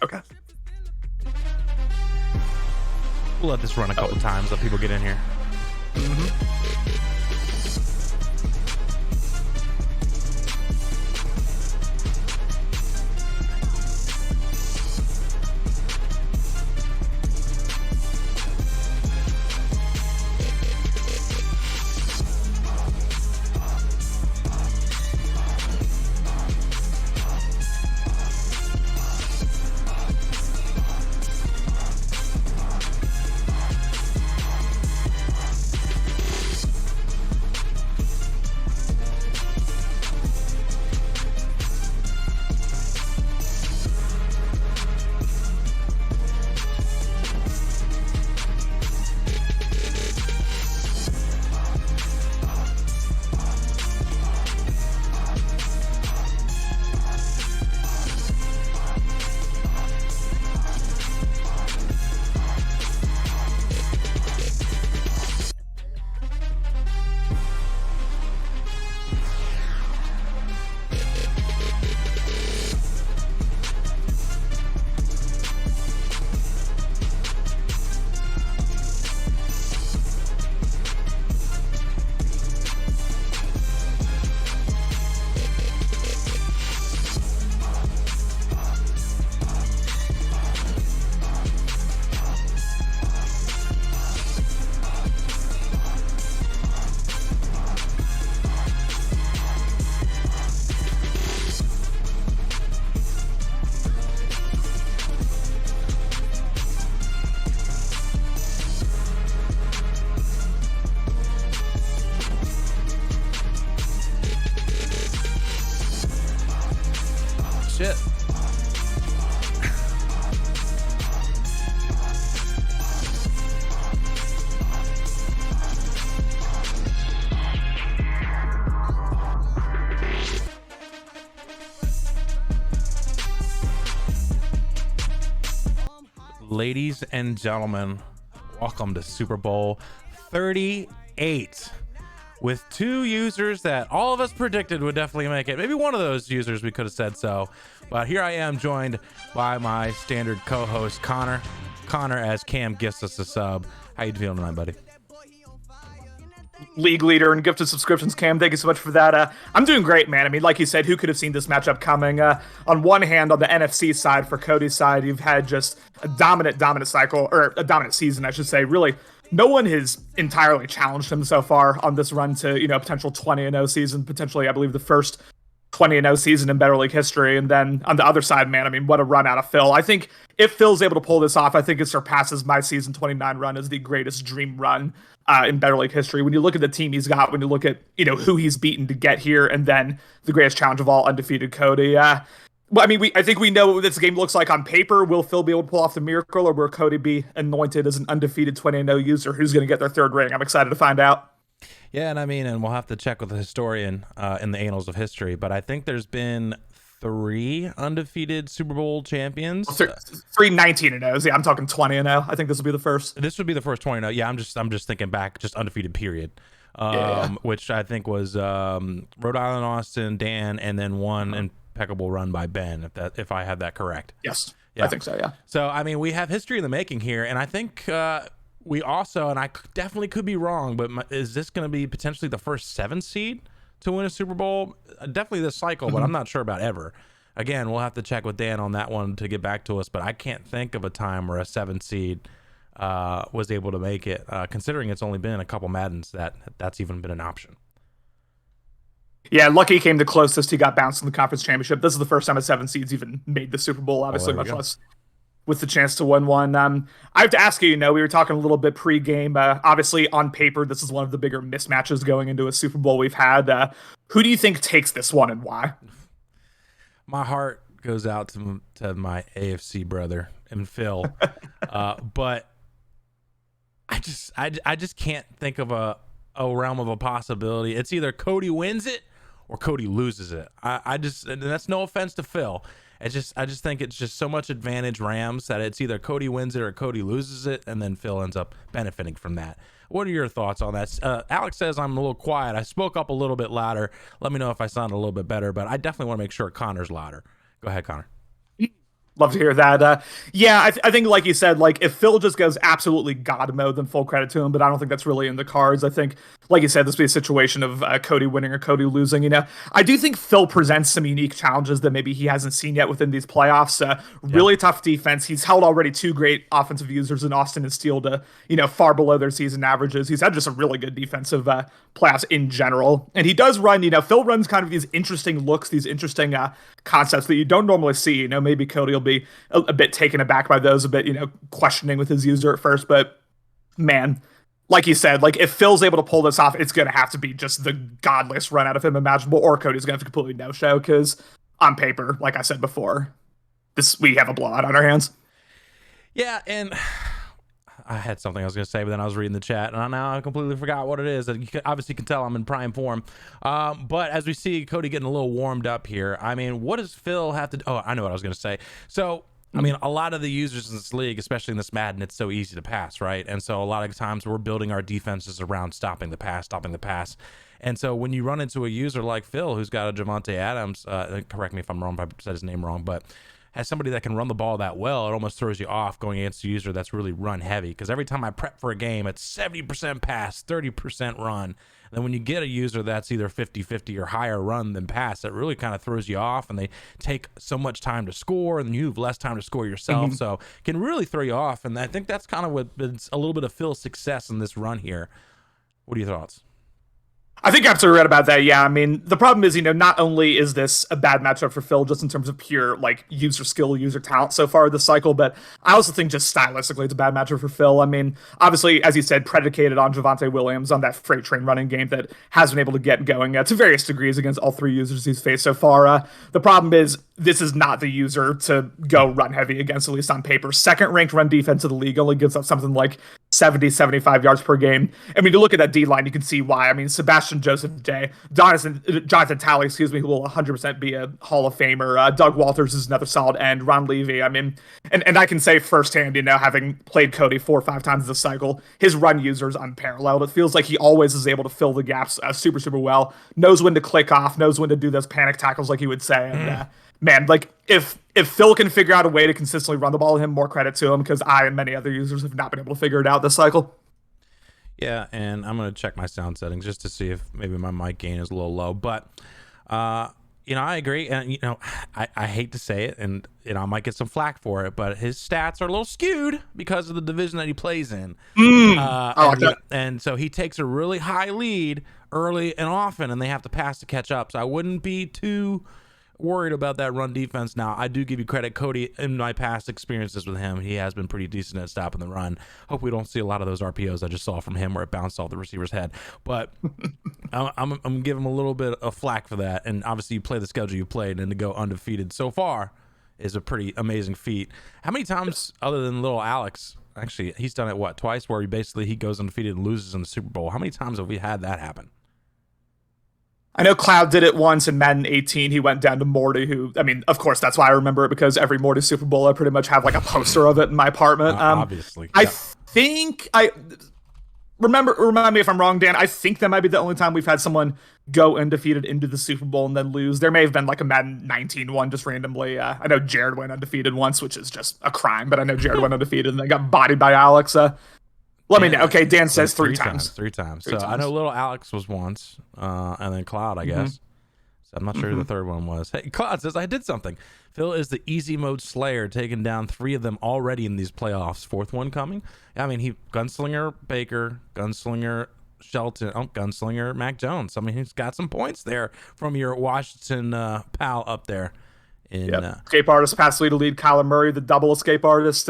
Okay. We'll let this run a couple times, let people get in here. Shit. Ladies and gentlemen, welcome to Super Bowl 38 with two users that all of us predicted would definitely make it. Maybe one of those users we could have said so, but here I am joined by my standard co-host Connor. Connor, as Cam gifts us a sub. How you feeling tonight, buddy? League leader and gifted subscriptions, Cam. Thank you so much for that. I'm doing great, man. I mean, like you said, who could have seen this matchup coming? On one hand, on the NFC side, for Cody's side, you've had just a dominant cycle, or a dominant season, I should say. Really, no one has entirely challenged him so far on this run to, potential 20-0 season. Potentially, I believe, the first 20-0 season in Better League history. And then on the other side, man, I mean, what a run out of Phil. I think if Phil's able to pull this off, I think it surpasses my season 29 run as the greatest dream run in Better League history. When you look at the team he's got, when you look at, who he's beaten to get here, and then the greatest challenge of all, undefeated Cody. Well, I mean, I think we know what this game looks like on paper. Will Phil be able to pull off the miracle, or will Cody be anointed as an undefeated 20-0 user who's going to get their third ring? I'm excited to find out. Yeah, and we'll have to check with the historian in the annals of history, but I think there's been 3 undefeated Super Bowl champions. 3 19-0s. Yeah, I'm talking 20-0. I think this will be the first. This would be the first 20-0. Yeah, I'm just thinking back, just undefeated period. Which I think was Rhode Island, Austin, Dan, and then one impeccable run by Ben, if I have that correct. Yes, yeah. I think so, yeah. So, I mean, we have history in the making here, and I think we also, and I definitely could be wrong, but is this going to be potentially the first 7 seed to win a Super Bowl? Definitely this cycle, but I'm not sure about ever. Again, we'll have to check with Dan on that one to get back to us, but I can't think of a time where a 7 seed was able to make it, considering it's only been a couple Maddens that's even been an option. Yeah, Lucky came the closest. He got bounced in the conference championship. This is the first time a 7 seeds even made the Super Bowl, obviously, much less with the chance to win one. I have to ask you, we were talking a little bit pre-game. Obviously, on paper, this is one of the bigger mismatches going into a Super Bowl we've had. Who do you think takes this one, and why? My heart goes out to my AFC brother and Phil, but I just can't think of a realm of a possibility. It's either Cody wins it or Cody loses it. And that's no offense to Phil. I just think it's just so much advantage Rams that it's either Cody wins it or Cody loses it, and then Phil ends up benefiting from that. What are your thoughts on that? Alex says I'm a little quiet. I spoke up a little bit louder. Let me know if I sound a little bit better, but I definitely want to make sure Connor's louder. Go ahead, Connor. Love to hear that. Yeah, I think, like you said, like if Phil just goes absolutely God mode, then full credit to him. But I don't think that's really in the cards. I think, like you said, this will be a situation of Cody winning or Cody losing. I do think Phil presents some unique challenges that maybe he hasn't seen yet within these playoffs. Yeah. Really tough defense. He's held already two great offensive users in Austin and Steele to far below their season averages. He's had just a really good defensive playoffs in general, and he does run. Phil runs kind of these interesting looks, these interesting concepts that you don't normally see. Maybe Cody will be a bit taken aback by those, a bit, questioning with his user at first. But man, like you said, like if Phil's able to pull this off, it's going to have to be just the godliest run out of him imaginable, or Cody's going to have to completely no show because on paper, like I said before, we have a blowout on our hands. Yeah, and I had something I was going to say, but then I was reading the chat, and now I completely forgot what it is. And you obviously can tell I'm in prime form. But as we see Cody getting a little warmed up here, I mean, what does Phil have to do? Oh, I know what I was going to say. So, I mean, a lot of the users in this league, especially in this Madden, it's so easy to pass, right? And so a lot of times we're building our defenses around stopping the pass. And so when you run into a user like Phil, who's got a Javonte Adams, correct me if I'm wrong, if I said his name wrong, but has somebody that can run the ball that well, it almost throws you off going against a user that's really run heavy. Because every time I prep for a game, it's 70% pass, 30% run. And then when you get a user that's either 50-50 or higher run than pass, it really kind of throws you off, and they take so much time to score, and you have less time to score yourself. So it can really throw you off. And I think that's kind of what's a little bit of Phil's success in this run here. What are your thoughts? I think you're absolutely right about that. Yeah, I mean, the problem is, not only is this a bad matchup for Phil just in terms of pure, like, user skill, user talent so far this cycle, but I also think just stylistically it's a bad matchup for Phil. I mean, obviously, as you said, predicated on Javonte Williams, on that freight train running game that has been able to get going to various degrees against all three users he's faced so far. The problem is, this is not the user to go run heavy against, at least on paper. Second-ranked run defense of the league, only gives up something like 70, 75 yards per game. I mean, to look at that D-line, you can see why. I mean, Sebastian Joseph Day, Jonathan Talley, who will 100% be a Hall of Famer. Doug Walters is another solid end. Ron Levy, I mean, and I can say firsthand, having played Cody 4 or 5 times this cycle, his run user is unparalleled. It feels like he always is able to fill the gaps super, super well. Knows when to click off, knows when to do those panic tackles, like he would say. And man, like if Phil can figure out a way to consistently run the ball with him, more credit to him, because I and many other users have not been able to figure it out this cycle. Yeah, and I'm going to check my sound settings just to see if maybe my mic gain is a little low. But, I agree. And, I hate to say it, and, I might get some flack for it, but his stats are a little skewed because of the division that he plays in. And so he takes a really high lead early and often, and they have to pass to catch up. So I wouldn't be too worried about that run defense. Now, I do give you credit, Cody, in my past experiences with him, he has been pretty decent at stopping the run. Hope we don't see a lot of those RPOs I just saw from him where it bounced off the receiver's head. But I'm going to give him a little bit of flack for that. And obviously, you play the schedule you played, and to go undefeated so far is a pretty amazing feat. How many times, other than little Alex, actually, he's done it, twice, where he goes undefeated and loses in the Super Bowl? How many times have we had that happen? I know Cloud did it once in Madden 18. He went down to Morty, who, I mean, of course, that's why I remember it, because every Morty Super Bowl, I pretty much have like a poster of it in my apartment. Obviously. I think remind me if I'm wrong, Dan. I think that might be the only time we've had someone go undefeated into the Super Bowl and then lose. There may have been like a Madden 19 one just randomly. I know Jared went undefeated once, which is just a crime, but I know Jared went undefeated and then got bodied by Alex. Let me know. Okay, Dan says three times. Three times. I know little Alex was once, and then Cloud, I guess. So I'm not sure who the third one was. Hey, Cloud says, I did something. Phil is the easy mode slayer, taking down 3 of them already in these playoffs. 4th one coming? I mean, Gunslinger Baker, Gunslinger Shelton, Gunslinger Mac Jones. I mean, he's got some points there from your Washington pal up there. Escape artist, pass lead to lead, Kyler Murray, the double escape artist.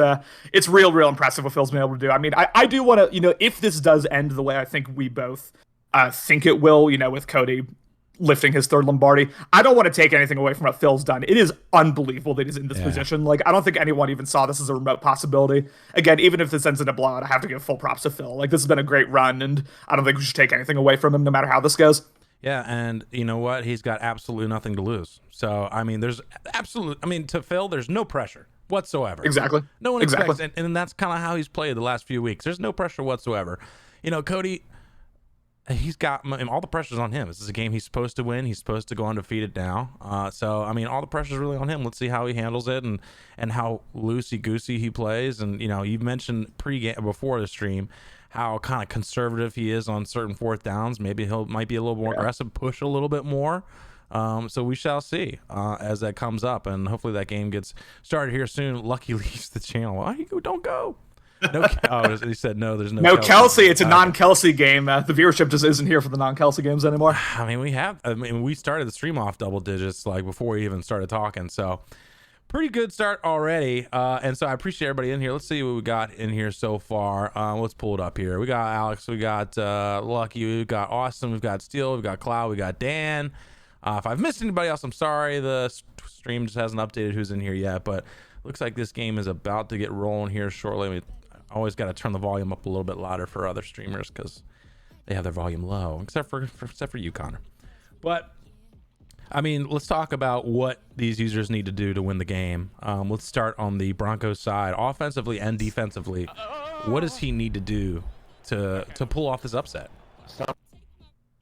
It's real impressive what Phil's been able to do. I mean, I do want to, if this does end the way I think we both think it will, with Cody lifting his 3rd Lombardi, I don't want to take anything away from what Phil's done. It is unbelievable that he's in this position. Like, I don't think anyone even saw this as a remote possibility. Again, even if this ends in a blowout, I have to give full props to Phil. Like, this has been a great run, and I don't think we should take anything away from him, no matter how this goes. Yeah, and you know what? He's got absolutely nothing to lose. So, I mean, to Phil, there's no pressure whatsoever. Exactly. No one expects, and that's kind of how he's played the last few weeks. There's no pressure whatsoever. Cody, he's got, I mean, all the pressure's on him. This is a game he's supposed to win. He's supposed to go undefeated now. So I mean, all the pressure's really on him. Let's see how he handles it and how loosey goosey he plays. And you mentioned before the stream how kind of conservative he is on certain fourth downs. Maybe might be a little more aggressive, push a little bit more. So we shall see as that comes up, and hopefully that game gets started here soon. Lucky leaves the channel. Why don't go? No, he said no. There's no Kelsey. It's a non-Kelsey game. The viewership just isn't here for the non-Kelsey games anymore. I mean, we started the stream off double digits like before we even started talking. So pretty good start already. And so I appreciate everybody in here. Let's see what we got in here so far. Let's pull it up here. We got Alex. We got Lucky. We got Austin. We've got Steele. We've got Cloud. We got Dan. If I've missed anybody else, I'm sorry. The stream just hasn't updated who's in here yet, but looks like this game is about to get rolling here shortly. Always got to turn the volume up a little bit louder for other streamers because they have their volume low, except for you, Connor. But I mean, let's talk about what these users need to do to win the game. Let's start on the Broncos side, offensively and defensively. What does he need to do to pull off this upset?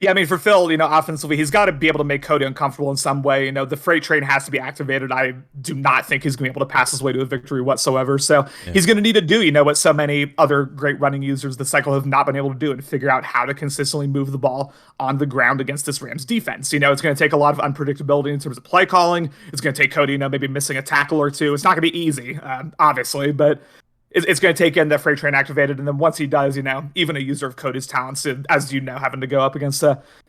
Yeah, I mean, for Phil, offensively, he's got to be able to make Cody uncomfortable in some way. The freight train has to be activated. I do not think he's going to be able to pass his way to a victory whatsoever. So he's going to need to do, what so many other great running users this cycle have not been able to do, and figure out how to consistently move the ball on the ground against this Rams defense. It's going to take a lot of unpredictability in terms of play calling. It's going to take Cody, maybe missing a tackle or two. It's not going to be easy, obviously, but it's going to take in the freight train activated, and then once he does, even a user of Cody's talents, as having to go up against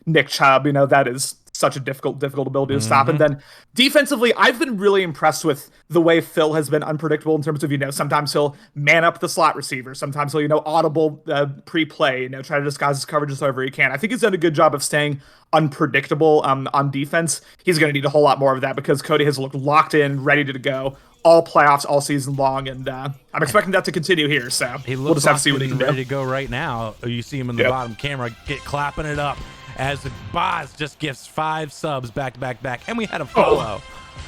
Nick Chubb, that is such a difficult ability to stop. And then defensively, I've been really impressed with the way Phil has been unpredictable in terms of, sometimes he'll man up the slot receiver, sometimes he'll, audible pre-play, try to disguise his coverages however he can. I think he's done a good job of staying unpredictable on defense. He's going to need a whole lot more of that because Cody has looked locked in, ready to go all playoffs, all season long, and I'm expecting that to continue here. So we'll just have to see what he can do. Ready to go right now. You see him in the bottom camera clapping it up as Boz just gifts 5 subs back to back, and we had a follow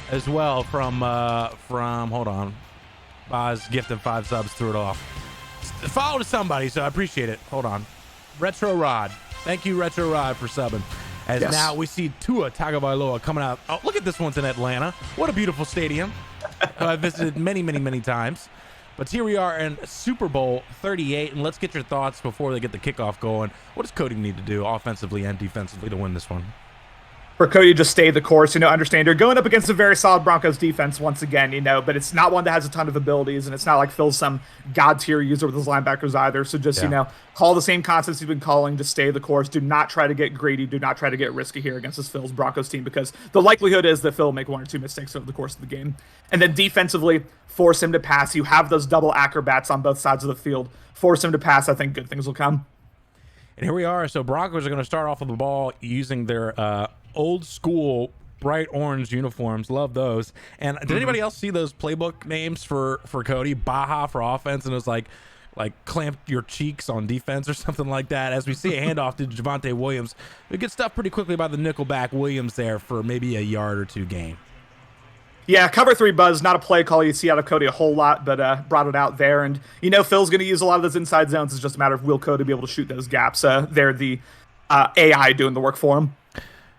as well from hold on, Boz gifted 5 subs, threw it off. Follow to somebody, so I appreciate it. Hold on, Retro Rod, thank you Retro Rod for subbing. As now we see Tua Tagovailoa coming out. Oh, look at this one's in Atlanta. What a beautiful stadium. I've visited many times. But here we are in Super Bowl 38, and let's get your thoughts before they get the kickoff going. What does Cody need to do offensively and defensively to win this one? For Cody to just stay the course, understand you're going up against a very solid Broncos defense once again, but it's not one that has a ton of abilities, and it's not like Phil's some god-tier user with his linebackers either. So just, call the same concepts you've been calling, just stay the course. Do not try to get greedy. Do not try to get risky here against this Phil's Broncos team, because the likelihood is that Phil will make 1 or 2 mistakes over the course of the game. And then defensively, force him to pass. You have those double acrobats on both sides of the field. Force him to pass. I think good things will come. And here we are. So Broncos are going to start off with the ball using their old school bright orange uniforms. Love those. And did anybody else see those playbook names for Cody? Baja for offense, and it was like clamp your cheeks on defense or something like that. As we see a handoff to Javonte Williams, we get stuffed pretty quickly by the nickelback Williams there for maybe a yard or 2 gain. Yeah, cover 3 buzz, not a play call you see out of Cody a whole lot, but brought it out there. And, Phil's going to use a lot of those inside zones. It's just a matter of will Cody be able to shoot those gaps. They're the AI doing the work for him.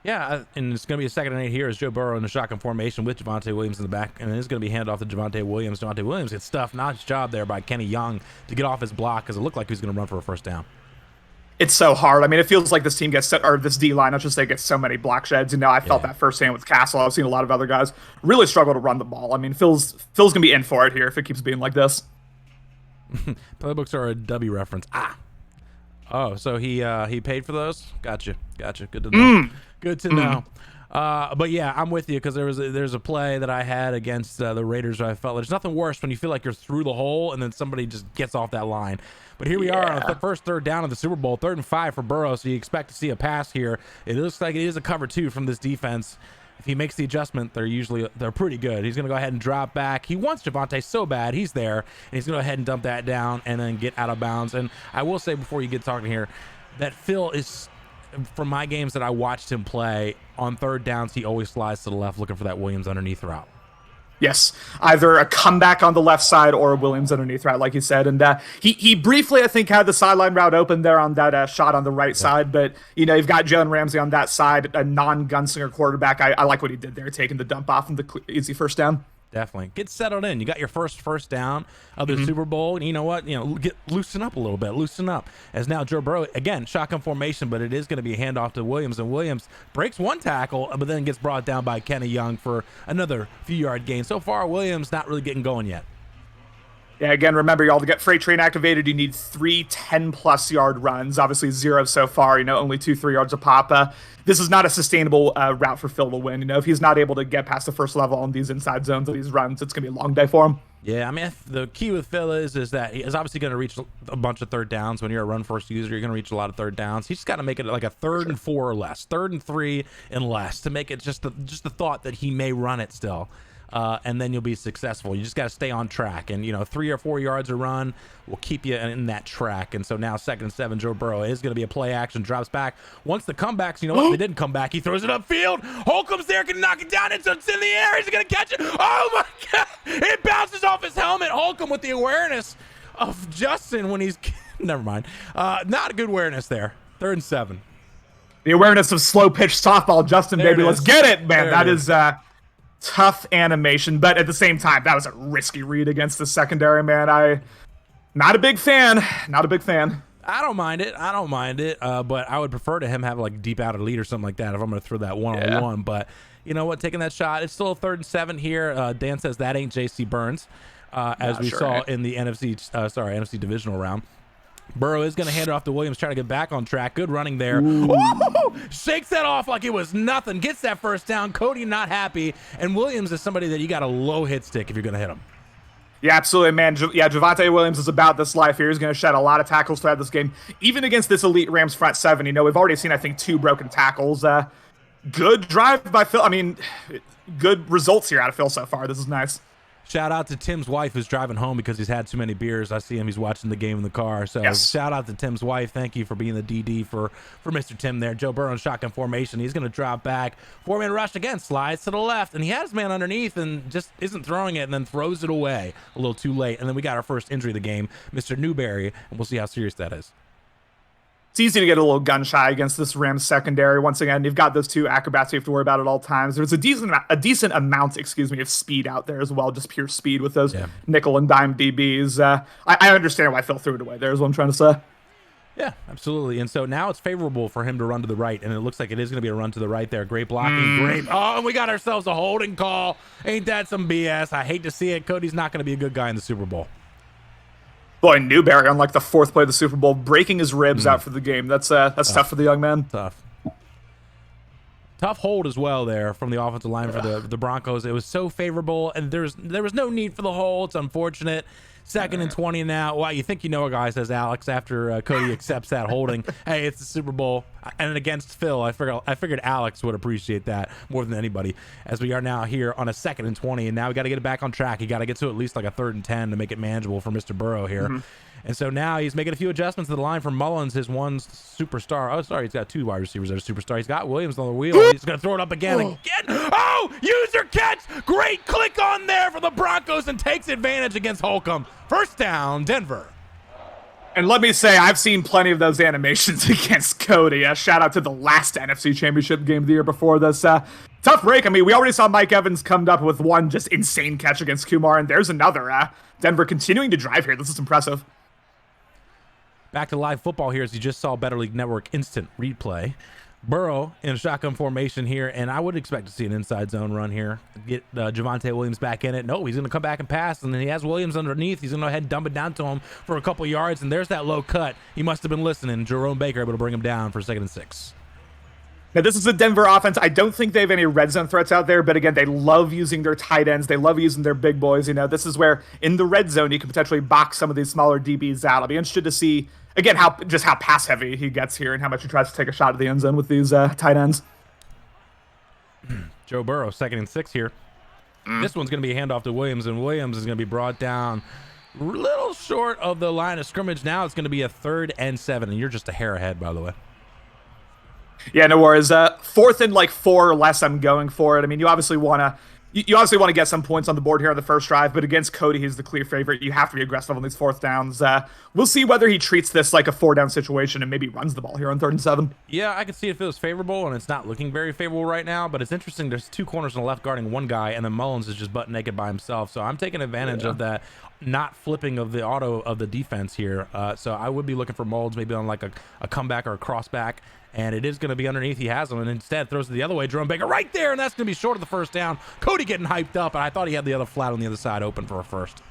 Yeah, and it's going to be a 2nd and 8 here as Joe Burrow in the shotgun formation with Javonte Williams in the back, and it's going to be handed off to Javonte Williams. Javonte Williams gets stuffed. Nice job there by Kenny Young to get off his block because it looked like he was going to run for a first down. It's so hard. I mean, it feels like this team this D-line, I should say, gets so many block sheds. I felt that firsthand with Castle. I've seen a lot of other guys really struggle to run the ball. I mean, Phil's going to be in for it here if it keeps being like this. Playbooks are a W reference. Oh, so he paid for those? Gotcha. Good to know. Good to know. But yeah, I'm with you because there's a play that I had against the Raiders where I felt there's nothing worse when you feel like you're through the hole and then somebody just gets off that line. But here we are on the first 3rd down of the Super Bowl, 3rd and 5 for Burrow. So you expect to see a pass here. It looks like it is a cover 2 from this defense. If he makes the adjustment, they're pretty good. He's going to go ahead and drop back. He wants Javonte so bad. He's there, and he's going to go ahead and dump that down and then get out of bounds. And I will say before you get talking here that Phil is, from my games that I watched him play, on 3rd downs, he always slides to the left looking for that Williams underneath route. Yes, either a comeback on the left side or Williams underneath route, like you said. And he briefly, I think, had the sideline route open there on that shot on the right side. But, you've got Jalen Ramsey on that side, a non-gunslinger quarterback. I like what he did there, taking the dump off and the easy first down. Definitely. Get settled in. You got your first down of the Super Bowl. And you know what? Loosen up a little bit. Loosen up. As now Joe Burrow, again, shotgun formation, but it is going to be a handoff to Williams. And Williams breaks one tackle, but then gets brought down by Kenny Young for another few-yard gain. So far, Williams not really getting going yet. Yeah, again, remember, y'all, to get Freight Train activated, you need 3 10-plus yard runs. Obviously, 0 so far, only 2 3-yards a pop. This is not a sustainable route for Phil to win. If he's not able to get past the first level on these inside zones of these runs, it's going to be a long day for him. Yeah, I mean, the key with Phil is that he's obviously going to reach a bunch of third downs. When you're a run-first user, you're going to reach a lot of third downs. He's just got to make it like a 3rd and 4 or less, 3rd and 3 and less, to make it just the thought that he may run it still. And then you'll be successful. You just got to stay on track. And, 3 or 4 yards a run will keep you in that track. And so now 2nd and 7, Joe Burrow is going to be a play action, drops back. Once the comebacks, they didn't come back. He throws it upfield. Holcomb's there, can knock it down. It's in the air. He's going to catch it. Oh, my God. It bounces off his helmet. Holcomb with the awareness of Justin when he's – never mind. Not a good awareness there. 3rd and 7. The awareness of slow-pitch softball, Justin, There baby. Let's get it, man. That is tough animation, but at the same time, that was a risky read against the secondary, man. Not a big fan. I don't mind it. But I would prefer to him have like deep out of lead or something like that if I'm going to throw that one-on-one. But you know what? Taking that shot, it's still a 3rd and 7 here. Dan says that ain't J.C. Burns, as we saw in the NFC divisional round. Burrow is going to hand it off to Williams, trying to get back on track. Good running there. Shakes that off like it was nothing. Gets that first down. Cody not happy. And Williams is somebody that you got a low hit stick if you're going to hit him. Yeah, absolutely, man. Javonte Williams is about this life here. He's going to shed a lot of tackles throughout this game. Even against this elite Rams front 7, we've already seen, I think, 2 broken tackles. Good drive by Phil. I mean, good results here out of Phil so far. This is nice. Shout out to Tim's wife who's driving home because he's had too many beers. I see him. He's watching the game in the car. So Shout out to Tim's wife. Thank you for being the DD for Mr. Tim there. Joe Burrow in shotgun formation. He's going to drop back. 4-man rush again. Slides to the left. And he has his man underneath and just isn't throwing it and then throws it away a little too late. And then we got our first injury of the game, Mr. Newberry. And we'll see how serious that is. It's easy to get a little gun shy against this Rams secondary. Once again, you've got those 2 acrobats you have to worry about at all times. There's a decent amount, of speed out there as well, just pure speed with those nickel and dime DBs. I understand why Phil threw it away there is what I'm trying to say. Yeah, absolutely. And so now it's favorable for him to run to the right, and it looks like it is going to be a run to the right there. Great blocking, great. Oh, and we got ourselves a holding call. Ain't that some BS? I hate to see it. Cody's not going to be a good guy in the Super Bowl. Boy, Newberry on like the 4th play of the Super Bowl, breaking his ribs out for the game. That's tough for the young man. Tough hold as well there from the offensive line for the Broncos. It was so favorable, and there was no need for the hold. It's unfortunate. 2nd and 20 now. Well, you think you know a guy, says Alex, after Cody accepts that holding. Hey, it's the Super Bowl. And against Phil, I figured Alex would appreciate that more than anybody, as we are now here on a 2nd and 20, and now we got to get it back on track. You got to get to at least like a 3rd and 10 to make it manageable for Mr. Burrow here. And so now he's making a few adjustments to the line for Mullins, his one superstar. Oh, sorry, he's got 2 wide receivers that are superstar. He's got Williams on the wheel. He's going to throw it up again. Oh, user catch. Great click on there for the Broncos and takes advantage against Holcomb. First down, Denver. And let me say, I've seen plenty of those animations against Cody. Shout out to the last NFC Championship game of the year before this. Tough break. I mean, we already saw Mike Evans come up with one just insane catch against Kumar, and there's another. Denver continuing to drive here. This is impressive. Back to live football here as you just saw Better League Network instant replay. Burrow in a shotgun formation here, and I would expect to see an inside zone run here. Get Javonte Williams back in it. No, he's going to come back and pass, and then he has Williams underneath. He's going to go ahead and dump it down to him for a couple yards, and there's that low cut. He must have been listening. Jerome Baker able to bring him down for 2nd and 6. Now, this is a Denver offense. I don't think they have any red zone threats out there, but again, they love using their tight ends. They love using their big boys. This is where in the red zone you can potentially box some of these smaller DBs out. I'll be interested to see, again, how pass heavy he gets here and how much he tries to take a shot at the end zone with these tight ends. Joe Burrow, 2nd and 6 here. This one's going to be a handoff to Williams, and Williams is going to be brought down a little short of the line of scrimmage. Now it's going to be a 3rd and 7, and you're just a hair ahead, by the way. Yeah, no worries. 4th and 4 or less, I'm going for it. I mean, you obviously want to you obviously want to get some points on the board here on the first drive, but against Cody, he's the clear favorite. You have to be aggressive on these fourth downs. We'll see whether he treats this like a 4-down situation and maybe runs the ball here on 3rd and 7. Yeah, I can see if it was favorable, and it's not looking very favorable right now, but it's interesting. There's 2 corners on the left guarding one guy, and then Mullins is just butt naked by himself. So I'm taking advantage of that not flipping of the auto of the defense here. So I would be looking for Mullins maybe on like a comeback or a crossback, and it is going to be underneath. He has him, and instead throws it the other way. Jerome Baker right there, and that's going to be short of the first down. Cody getting hyped up, and I thought he had the other flat on the other side open for a first.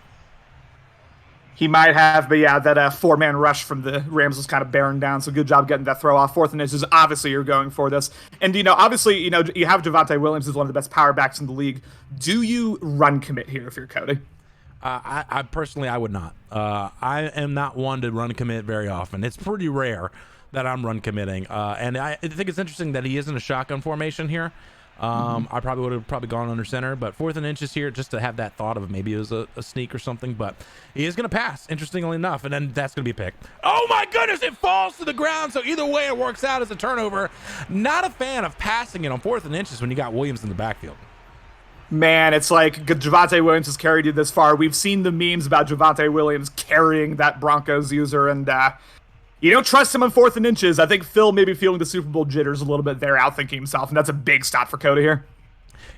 He might have, but yeah, that 4-man rush from the Rams was kind of bearing down, so good job getting that throw off. 4th and inches, obviously you're going for this. And, obviously, you have Javonte Williams, who's one of the best power backs in the league. Do you run commit here if you're Cody? I personally, I would not. I am not one to run commit very often. It's pretty rare that I'm run committing. And I think it's interesting that he isn't a shotgun formation here. I probably would have gone under center, but 4th and inches here just to have that thought of maybe it was a sneak or something, but he is going to pass, interestingly enough, and then that's going to be a pick. Oh my goodness, it falls to the ground, so either way it works out as a turnover. Not a fan of passing it on 4th and inches when you got Williams in the backfield. Man, it's like Javonte Williams has carried you this far. We've seen the memes about Javonte Williams carrying that Broncos user, and you don't trust him on 4th and inches. I think Phil may be feeling the Super Bowl jitters a little bit there, outthinking himself, and that's a big stop for Cody here.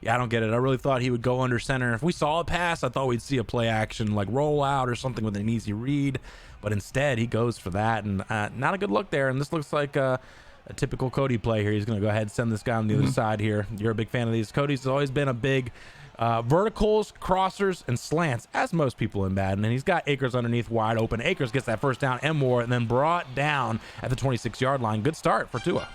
Yeah, I don't get it. I really thought he would go under center. If we saw a pass, I thought we'd see a play action like roll out or something with an easy read, but instead he goes for that, and not a good look there. And this looks like a typical Cody play here. He's going to go ahead and send this guy on the other side here. You're a big fan of these. Cody's always been a big verticals, crossers, and slants, as most people in Madden. And he's got Akers underneath wide open. Akers gets that first down and more, and then brought down at the 26-yard line. Good start for Tua.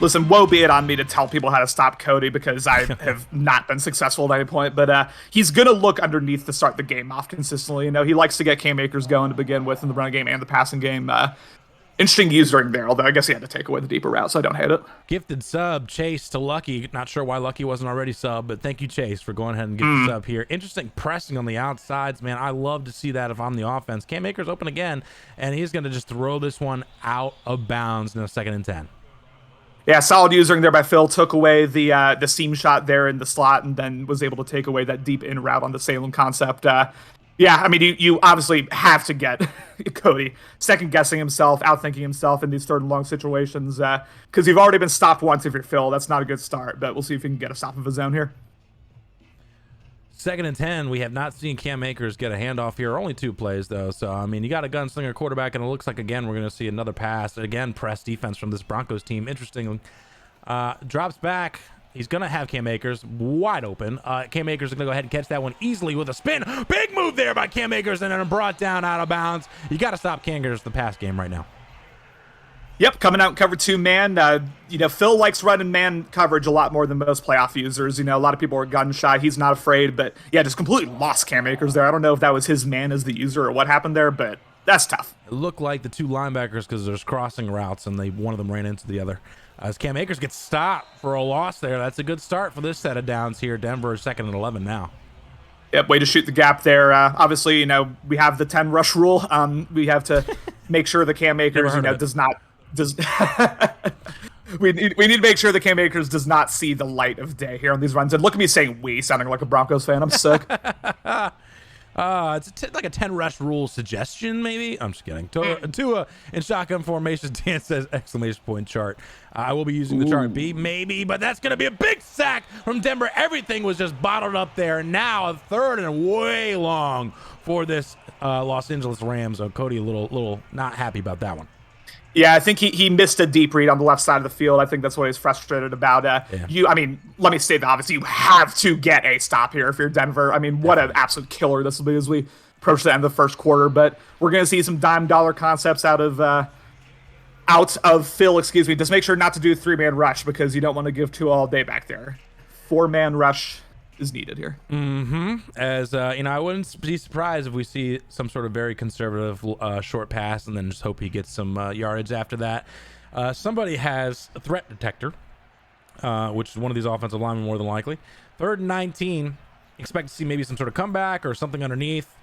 Listen, woe be it on me to tell people how to stop Cody because I have not been successful at any point, but he's going to look underneath to start the game off consistently. He likes to get Cam Akers going to begin with in the running game and the passing game. Interesting using there, although I guess he had to take away the deeper route, so I don't hate it. Gifted sub, Chase to Lucky. Not sure why Lucky wasn't already sub, but thank you, Chase, for going ahead and getting the sub here. Interesting pressing on the outsides, man. I love to see that if I'm the offense. Cam Akers open again, and he's going to just throw this one out of bounds in a 2nd and 10. Yeah, solid using there by Phil. Took away the seam shot there in the slot, and then was able to take away that deep in route on the Salem concept. Yeah, I mean, you obviously have to get Cody second-guessing himself, outthinking himself in these 3rd and long situations, because you've already been stopped once if you're Phil. That's not a good start, but we'll see if he can get a stop of his own here. 2nd and 10, we have not seen Cam Akers get a handoff here. Only 2 plays, though. So, I mean, you got a gunslinger quarterback, and it looks like, again, we're going to see another pass. Again, press defense from this Broncos team. Interesting. Drops back. He's going to have Cam Akers wide open. Cam Akers is going to go ahead and catch that one easily with a spin. Big move there by Cam Akers, and then brought down out of bounds. You got to stop Cam Akers the pass game right now. Yep, coming out in cover 2 man. Phil likes running man coverage a lot more than most playoff users. A lot of people are gun shy. He's not afraid, but yeah, just completely lost Cam Akers there. I don't know if that was his man as the user or what happened there, but that's tough. It looked like the 2 linebackers because there's crossing routes, and one of them ran into the other. As Cam Akers gets stopped for a loss there, that's a good start for this set of downs here. Denver 2nd and 11 now. Yep, way to shoot the gap there. Obviously, we have the 10 rush rule. We have to make sure the Cam Akers, we need to make sure the Cam Akers does not see the light of day here on these runs. And look at me saying "we," sounding like a Broncos fan. I'm sick. It's like a 10 rush rule suggestion, maybe. I'm just kidding. Tua in shotgun formation. Dan says exclamation point chart. I will be using the chart B, maybe, but that's going to be a big sack from Denver. Everything was just bottled up there. Now a 3rd and way long for this Los Angeles Rams. So Cody a little not happy about that one. Yeah, I think he missed a deep read on the left side of the field. I think that's what he's frustrated about. Let me state the obvious. You have to get a stop here if you're Denver. I mean, what an absolute killer this will be as we approach the end of the first quarter. But we're going to see some dime dollar concepts out of Phil. Just make sure not to do a 3-man rush because you don't want to give 2 all day back there. 4-man rush is needed here. As I wouldn't be surprised if we see some sort of very conservative short pass and then just hope he gets some yardage after that. Somebody has a threat detector, which is one of these offensive linemen more than likely. 3rd and 19. Expect to see maybe some sort of comeback or something underneath.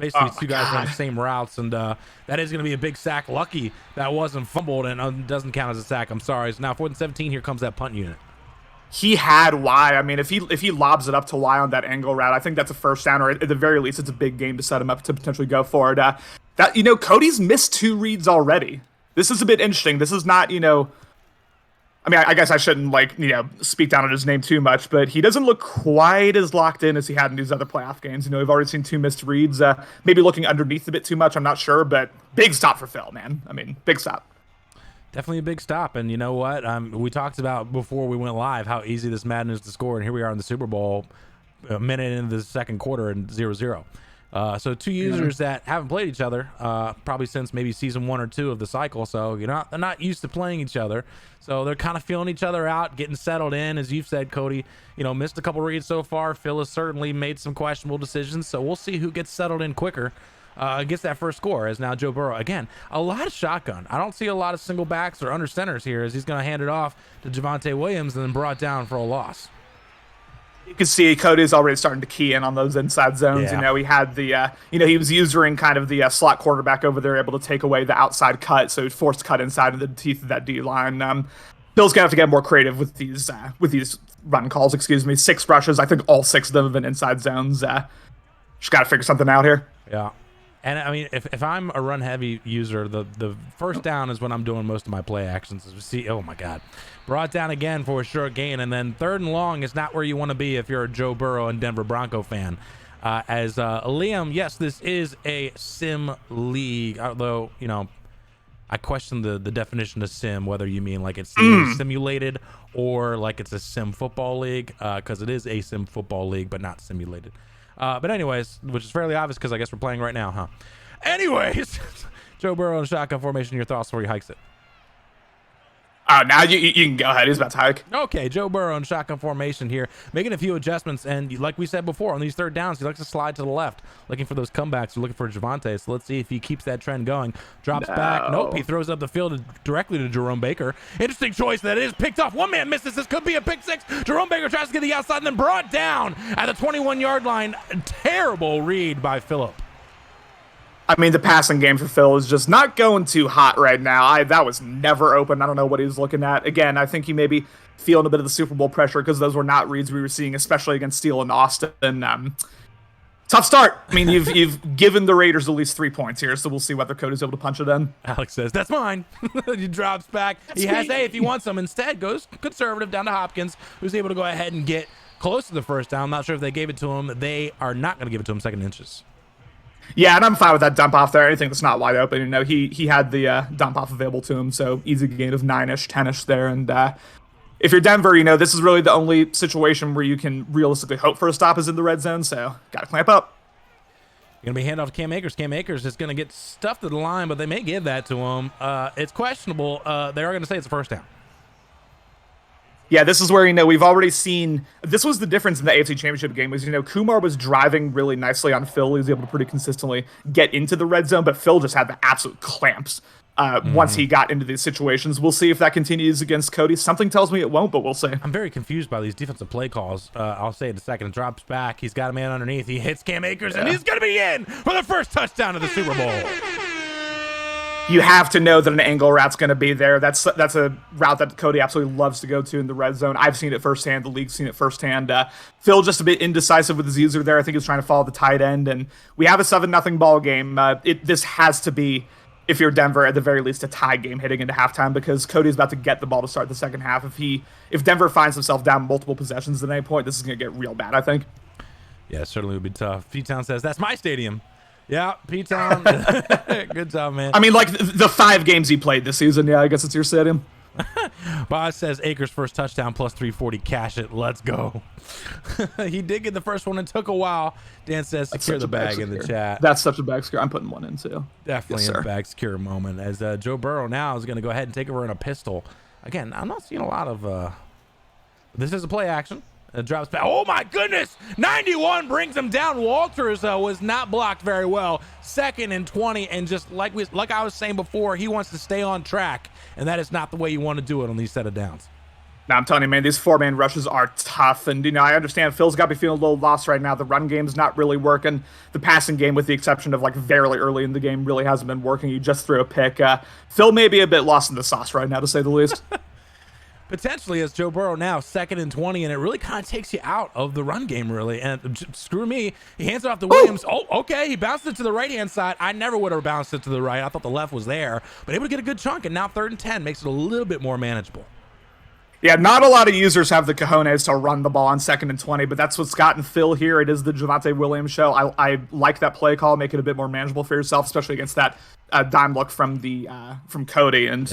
Basically, 2 guys run the same routes, and that is going to be a big sack. Lucky that wasn't fumbled and doesn't count as a sack. I'm sorry. So now 4th and 17. Here comes that punt unit. he had Y. I mean, if he lobs it up to Y on that angle route, I think that's a first down, or at the very least, it's a big game to set him up to potentially go for it. Cody's missed 2 reads already. This is a bit interesting. This is not, I mean, I guess I shouldn't speak down on his name too much, but he doesn't look quite as locked in as he had in these other playoff games. We've already seen 2 missed reads. Maybe looking underneath a bit too much. I'm not sure, but big stop for Phil, man. I mean, big stop. Definitely a big stop. And you know what? We talked about before we went live how easy this Madden is to score, and here we are in the Super Bowl, a minute into the second quarter, and 0-0. So 2 users that haven't played each other probably since maybe season 1 or 2 of the cycle. So they're not used to playing each other. So they're kind of feeling each other out, getting settled in. As you've said, Cody, missed a couple reads so far. Phil has certainly made some questionable decisions. So we'll see who gets settled in quicker, gets that first score. As now Joe Burrow, again, a lot of shotgun. I don't see a lot of single backs or under centers here, as he's going to hand it off to Javonte Williams and then brought down for a loss. You can see Cody's already starting to key in on those inside zones. Yeah. He had the, he was using kind of the slot quarterback over there, able to take away the outside cut, so he forced cut inside of the teeth of that D line. Bill's gonna have to get more creative with these run calls. 6 rushes. I think all 6 of them have been inside zones. Just got to figure something out here. Yeah. And I mean, if I'm a run heavy user, the first down is when I'm doing most of my play actions. As we see, oh my God, brought down again for a short gain, and then 3rd and long is not where you want to be if you're a Joe Burrow and Denver Bronco fan. As Liam, yes, this is a sim league, although I question the definition of sim, whether you mean like it's simulated or like it's a sim football league, because it is a sim football league, but not simulated. But anyways, which is fairly obvious because I guess we're playing right now, huh? Anyways, Joe Burrow in shotgun formation. Your thoughts before he hikes it? Now you can go ahead. He's about to hike. Okay, Joe Burrow in shotgun formation here, making a few adjustments. And like we said before, on these 3rd downs, he likes to slide to the left, looking for those comebacks, or looking for Javonte. So let's see if he keeps that trend going. Drops back. Nope, he throws up the field directly to Jerome Baker. Interesting choice that is. Picked off. One man misses. This could be a pick 6. Jerome Baker tries to get the outside and then brought down at the 21-yard line. Terrible read by Phillip. I mean, the passing game for Phil is just not going too hot right now. That was never open. I don't know what he was looking at. Again, I think he may be feeling a bit of the Super Bowl pressure because those were not reads we were seeing, especially against Steele and Austin. Tough start. I mean, you've given the Raiders at least 3 points here, so we'll see whether Cody's able to punch it in. Alex says, that's mine. He drops back. He has A if he wants them. Instead, goes conservative down to Hopkins, who's able to go ahead and get close to the first down. I'm not sure if they gave it to him. They are not going to give it to him 2nd inches. Yeah, and I'm fine with that dump off there. Anything that's not wide open, he had the dump off available to him, so easy gain of 9-ish, 10-ish there. And if you're Denver, this is really the only situation where you can realistically hope for a stop is in the red zone, so got to clamp up. Going to be handoff to Cam Akers. Cam Akers is going to get stuffed to the line, but they may give that to him. It's questionable. They are going to say it's a first down. Yeah, this is where, we've already seen, this was the difference in the AFC Championship game was, Kumar was driving really nicely on Phil. He was able to pretty consistently get into the red zone, but Phil just had the absolute clamps once he got into these situations. We'll see if that continues against Cody. Something tells me it won't, but we'll see. I'm very confused by these defensive play calls. I'll say it in a second. It drops back. He's got a man underneath. He hits Cam Akers, and he's going to be in for the first touchdown of the Super Bowl. You have to know that an angle route's going to be there. That's a route that Cody absolutely loves to go to in the red zone. I've seen it firsthand. The league's seen it firsthand. Phil just a bit indecisive with his user there. I think he's trying to follow the tight end, and we have a 7-0 ball game. This has to be, if you're Denver, at the very least, a tie game heading into halftime because Cody's about to get the ball to start the second half. If Denver finds himself down multiple possessions at any point, this is going to get real bad, I think. Yeah, it certainly would be tough. P-Town says, that's my stadium. Yeah, P-Town. Good job, man. I mean, like the 5 games he played this season. Yeah, I guess it's your stadium. Boz says Akers first touchdown plus 340. Cash it. Let's go. He did get the first one. It took a while. Dan says secure the bag in the chat. That's such a bag secure. I'm putting one in too. Definitely a bag secure moment. As Joe Burrow now is going to go ahead and take over in a pistol. Again, I'm not seeing a lot of. This is a play action. It drops back. Oh my goodness! 91 brings him down. Walters was not blocked very well. 2nd and 20, and just like I was saying before, he wants to stay on track, and that is not the way you want to do it on these set of downs. Now I'm telling you, man, these 4-man rushes are tough, and I understand Phil's got to be feeling a little lost right now. The run game's not really working. The passing game, with the exception of very early in the game, really hasn't been working. He just threw a pick. Phil may be a bit lost in the sauce right now, to say the least. potentially as Joe Burrow now 2nd and 20, and it really kind of takes you out of the run game, really. And screw me, he hands it off to Williams. Oh, okay, he bounced it to the right-hand side. I never would have bounced it to the right. I thought the left was there, but able to get a good chunk, and now 3rd and 10 makes it a little bit more manageable. Yeah, not a lot of users have the cojones to run the ball on 2nd and 20, but that's what Scott and Phil here. It is the Javonte Williams show. I like that play call, make it a bit more manageable for yourself, especially against that dime look from Cody. And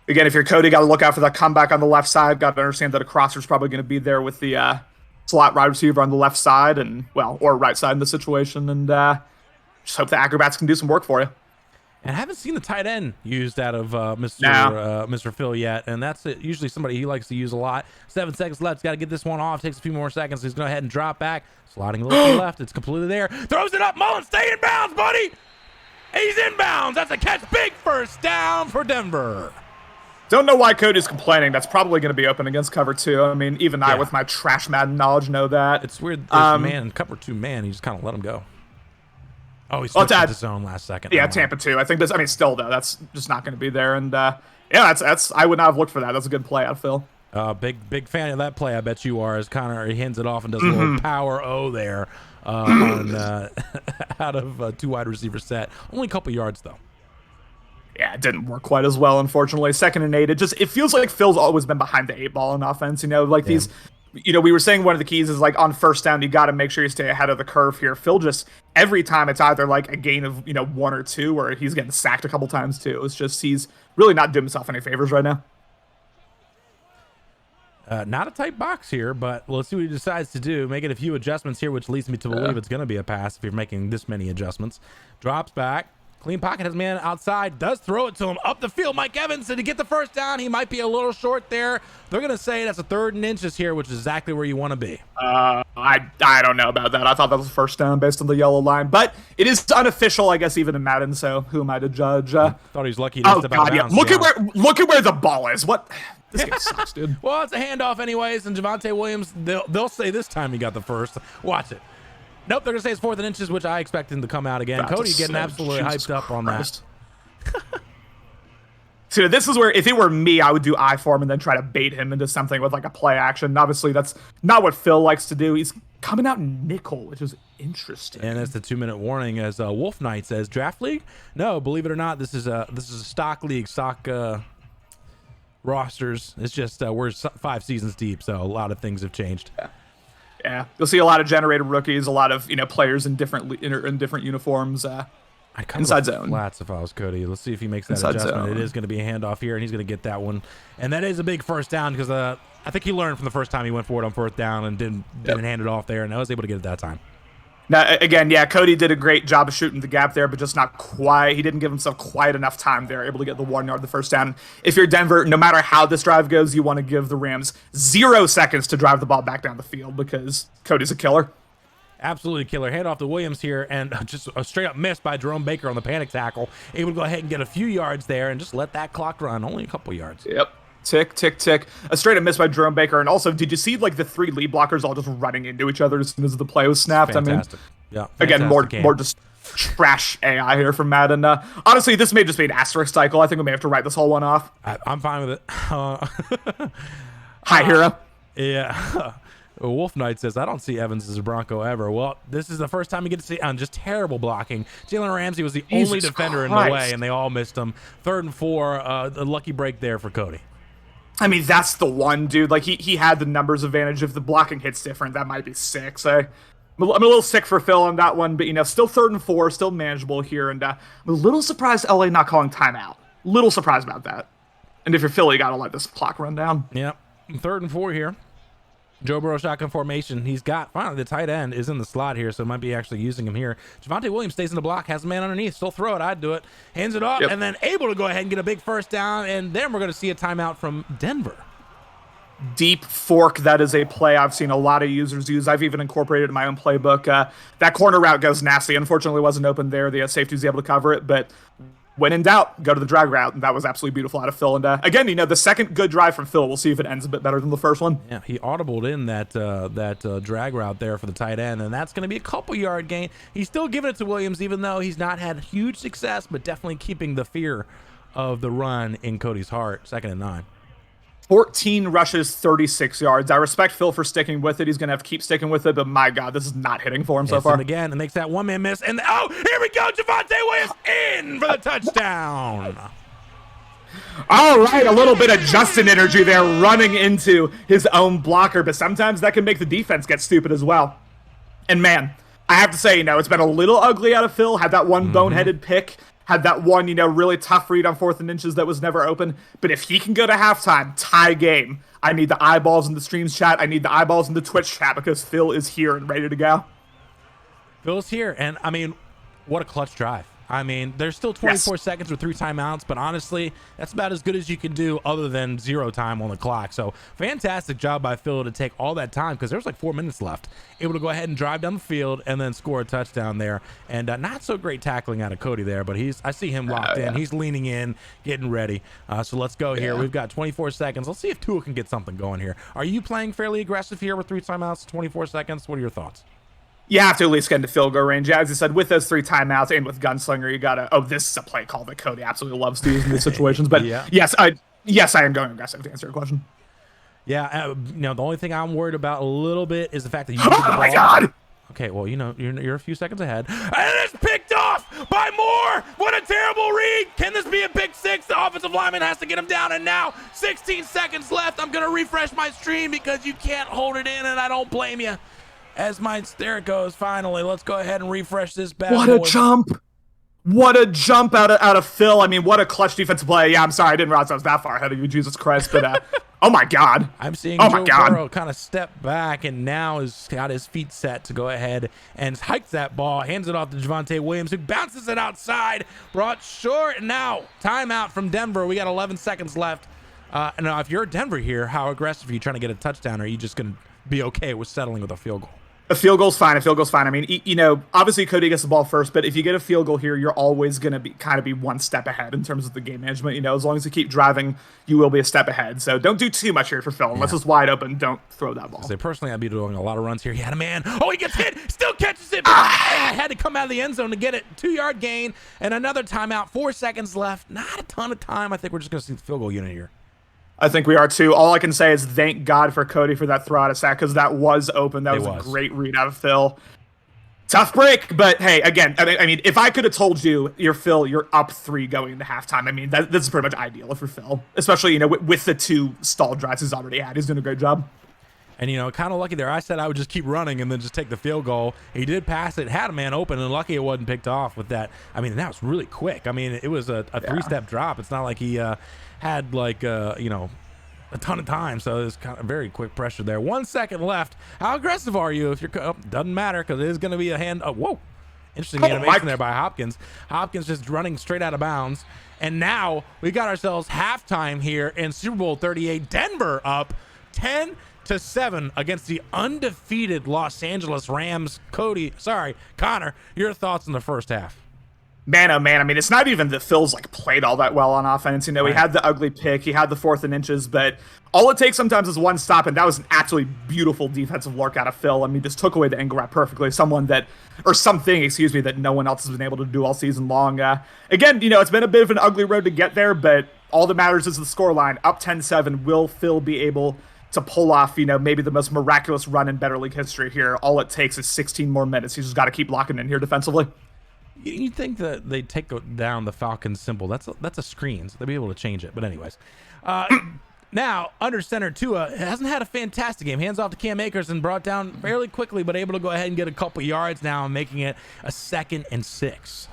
again, if you're Cody, got to look out for that comeback on the left side. Got to understand that a crosser's probably going to be there with the slot wide receiver on the left side or right side in the situation. And just hope the acrobats can do some work for you. And I haven't seen the tight end used out of Mr. Phil yet, and that's usually somebody he likes to use a lot. 7 seconds left. He's got to get this one off. Takes a few more seconds. He's going to go ahead and drop back. Sliding a little to the left. It's completely there. Throws it up. Mullins, stay in bounds, buddy. He's in bounds. That's a catch. Big first down for Denver. Don't know why Cody's complaining. That's probably going to be open against cover 2. I mean, even I, with my trash Madden knowledge, know that. It's weird. There's man, cover 2 man. You just kind of let him go. Oh, he switched to the zone last second. Yeah, Tampa 2. I think this. I mean, still though, that's just not going to be there. And that's. I would not have looked for that. That's a good play out, Phil. Big fan of that play. I bet you are. As Connor he hands it off and does a little power O there, on out of 2 wide receiver set. Only a couple yards though. Yeah, it didn't work quite as well, unfortunately. 2nd and 8. It feels like Phil's always been behind the 8 ball in offense. These. We were saying one of the keys is like on first down, you got to make sure you stay ahead of the curve here. Phil just every time it's either like a gain of 1 or 2, or he's getting sacked a couple times too. It's just he's really not doing himself any favors right now. Not a tight box here, but let's see what he decides to do. Making a few adjustments here, which leads me to believe it's going to be a pass if you're making this many adjustments. Drops back. Clean pocket, has man outside, does throw it to him up the field. Mike Evans, did he get the first down? He might be a little short there. They're going to say that's a 3rd and inches here, which is exactly where you want to be. I don't know about that. I thought that was a first down based on the yellow line, but it is unofficial, I guess, even in Madden, so who am I to judge? I thought he was lucky to step out of bounds. Look at where the ball is. What? This game sucks, dude. Well, it's a handoff anyways, and Javonte Williams, they'll say this time he got the first. Watch it. Nope, they're going to say it's 4th and inches, which I expect him to come out again. Cody getting absolutely hyped up on that. So this is where, if it were me, I would do I for him and then try to bait him into something with like a play action. Obviously, that's not what Phil likes to do. He's coming out nickel, which is interesting. And that's the 2-minute warning, as Wolf Knight says, draft league? No, believe it or not, this is a stock league, rosters. It's just we're 5 seasons deep, so a lot of things have changed. Yeah, you'll see a lot of generated rookies, a lot of players in different uniforms. I'd come inside zone. Flats if I was Cody. Let's see if he makes that inside adjustment. Zone. It is going to be a handoff here, and he's going to get that one. And that is a big first down because I think he learned from the first time he went for it on 4th down and didn't hand it off there, and I was able to get it that time. Now, again, yeah, Cody did a great job of shooting the gap there, but just not quite. He didn't give himself quite enough time there, able to get the 1 yard, the first down. If you're Denver, no matter how this drive goes, you want to give the Rams 0 seconds to drive the ball back down the field because Cody's a killer. Absolutely killer. Hand off to Williams here, and just a straight up miss by Jerome Baker on the panic tackle. Able to go ahead and get a few yards there and just let that clock run. Only a couple yards. Yep. Tick, tick, tick. A straight up miss by Jerome Baker. And also, did you see like the 3 lead blockers all just running into each other as soon as the play was snapped? Fantastic. I mean, again, more just trash AI here from Madden. Honestly, this may just be an asterisk cycle. I think we may have to write this whole one off. I'm fine with it. Hi, hero. Yeah. Wolf Knight says, I don't see Evans as a Bronco ever. Well, this is the first time you get to see on just terrible blocking. Jalen Ramsey was the only defender in the way, and they all missed him. 3rd and 4, a lucky break there for Cody. I mean, that's the one, dude. Like, he had the numbers advantage. If the blocking hits different, that might be 6. I'm a little sick for Phil on that one, but, still 3rd and 4, still manageable here. And I'm a little surprised LA not calling timeout. Little surprised about that. And if you're Philly, you got to let this clock run down. Yep. 3rd and 4 here. Joe Burrow shotgun formation. He's got, finally, the tight end is in the slot here, so might be actually using him here. Javonte Williams stays in the block, has a man underneath. Still throw it. I'd do it. Hands it off, and then able to go ahead and get a big first down, and then we're going to see a timeout from Denver. Deep fork, that is a play I've seen a lot of users use. I've even incorporated it in my own playbook. That corner route goes nasty. Unfortunately, it wasn't open there. The safety was able to cover it, but when in doubt, go to the drag route, and that was absolutely beautiful out of Phil. And again, the second good drive from Phil. We'll see if it ends a bit better than the first one. Yeah, he audibled in that drag route there for the tight end, and that's going to be a couple yard gain. He's still giving it to Williams, even though he's not had huge success, but definitely keeping the fear of the run in Cody's heart. 2nd and 9. 14 rushes, 36 yards. I respect Phil for sticking with it. He's going to have to keep sticking with it, but my God, this is not hitting for him so far. Again, and makes that one-man miss. And oh, here we go. Javonte Williams in for the touchdown. All right, a little bit of Justin energy there running into his own blocker, but sometimes that can make the defense get stupid as well. And man, I have to say, it's been a little ugly out of Phil. Had that one boneheaded pick, had that one, really tough read on 4th and inches that was never open. But if he can go to halftime, tie game, I need the eyeballs in the streams chat. I need the eyeballs in the Twitch chat because Phil is here and ready to go. Phil's here, and I mean, what a clutch drive. I mean, there's still 24 seconds with 3 timeouts, but honestly, that's about as good as you can do other than 0 time on the clock. So fantastic job by Phil to take all that time because there's like 4 minutes left. Able to go ahead and drive down the field and then score a touchdown there. And not so great tackling out of Cody there, but I see him locked in. He's leaning in, getting ready. So let's go here. We've got 24 seconds. Let's see if Tua can get something going here. Are you playing fairly aggressive here with 3 timeouts, 24 seconds? What are your thoughts? You have to at least get into field goal range. As you said, with those 3 timeouts and with Gunslinger, you gotta. Oh, this is a play call that Cody absolutely loves to use in these situations. But yes, I am going aggressive to answer your question. Yeah, the only thing I'm worried about a little bit is the fact that you. Oh my God! Okay, well, you're a few seconds ahead, and it's picked off by Moore. What a terrible read! Can this be a pick 6? The offensive lineman has to get him down, and now 16 seconds left. I'm gonna refresh my stream because you can't hold it in, and I don't blame you. There it goes. Finally, let's go ahead and refresh this bad What a jump! What a jump out of Phil. I mean, what a clutch defensive play. Yeah, I'm sorry, I didn't realize I was that far ahead of you, Jesus Christ. But oh my God, I'm seeing Joe Burrow kind of step back and now has got his feet set to go ahead and hikes that ball, hands it off to Javonte Williams, who bounces it outside, brought short. And now timeout from Denver. We got 11 seconds left. And now, if you're Denver here, how aggressive are you trying to get a touchdown? Or are you just going to be okay with settling with a field goal? A field goal's fine. I mean, obviously Cody gets the ball first, but if you get a field goal here, you're always going to be one step ahead in terms of the game management. As long as you keep driving, you will be a step ahead. So don't do too much here for Phil. Unless it's wide open, don't throw that ball. Personally, I'd be doing a lot of runs here. He had a man. Oh, he gets hit. Still catches it. But I had to come out of the end zone to get it. 2-yard gain and another timeout. 4 seconds left. Not a ton of time. I think we're just going to see the field goal unit here. I think we are too. All I can say is thank God for Cody for that throw out of sack because that was open. That was a great read out of Phil. Tough break, but hey, again, I mean, if I could have told you, you're up 3 going into halftime. I mean, this is pretty much ideal for Phil, especially with the 2 stalled drives he's already had. He's doing a great job. And, kind of lucky there. I said I would just keep running and then just take the field goal. He did pass it, had a man open, and lucky it wasn't picked off with that. I mean, that was really quick. I mean, it was a 3-step drop. It's not like he had, a ton of time. So it was kind of very quick pressure there. 1 second left. How aggressive are you? If you're doesn't matter because it is going to be a hand. Oh, whoa. Interesting animation there by Hopkins. Hopkins just running straight out of bounds. And now we got ourselves halftime here in Super Bowl 38. Denver up 10-7 against the undefeated Los Angeles Rams. Connor, your thoughts in the first half? Man, oh man, I mean, it's not even that Phil's played all that well on offense. He had the ugly pick, he had the 4th and inches, but all it takes sometimes is one stop, and that was an absolutely beautiful defensive work out of Phil. I mean, this took away the angle route perfectly. Something that no one else has been able to do all season long. Again, it's been a bit of an ugly road to get there, but all that matters is the scoreline. Up 10-7, will Phil be able to pull off, maybe the most miraculous run in Better League history here? All it takes is 16 more minutes. He's just got to keep locking in here defensively. You think that they take down the Falcons symbol? That's a screen, so they'll be able to change it. But anyways, now under center Tua hasn't had a fantastic game. Hands off to Cam Akers and brought down fairly quickly, but able to go ahead and get a couple yards now and making it a 2nd and 6.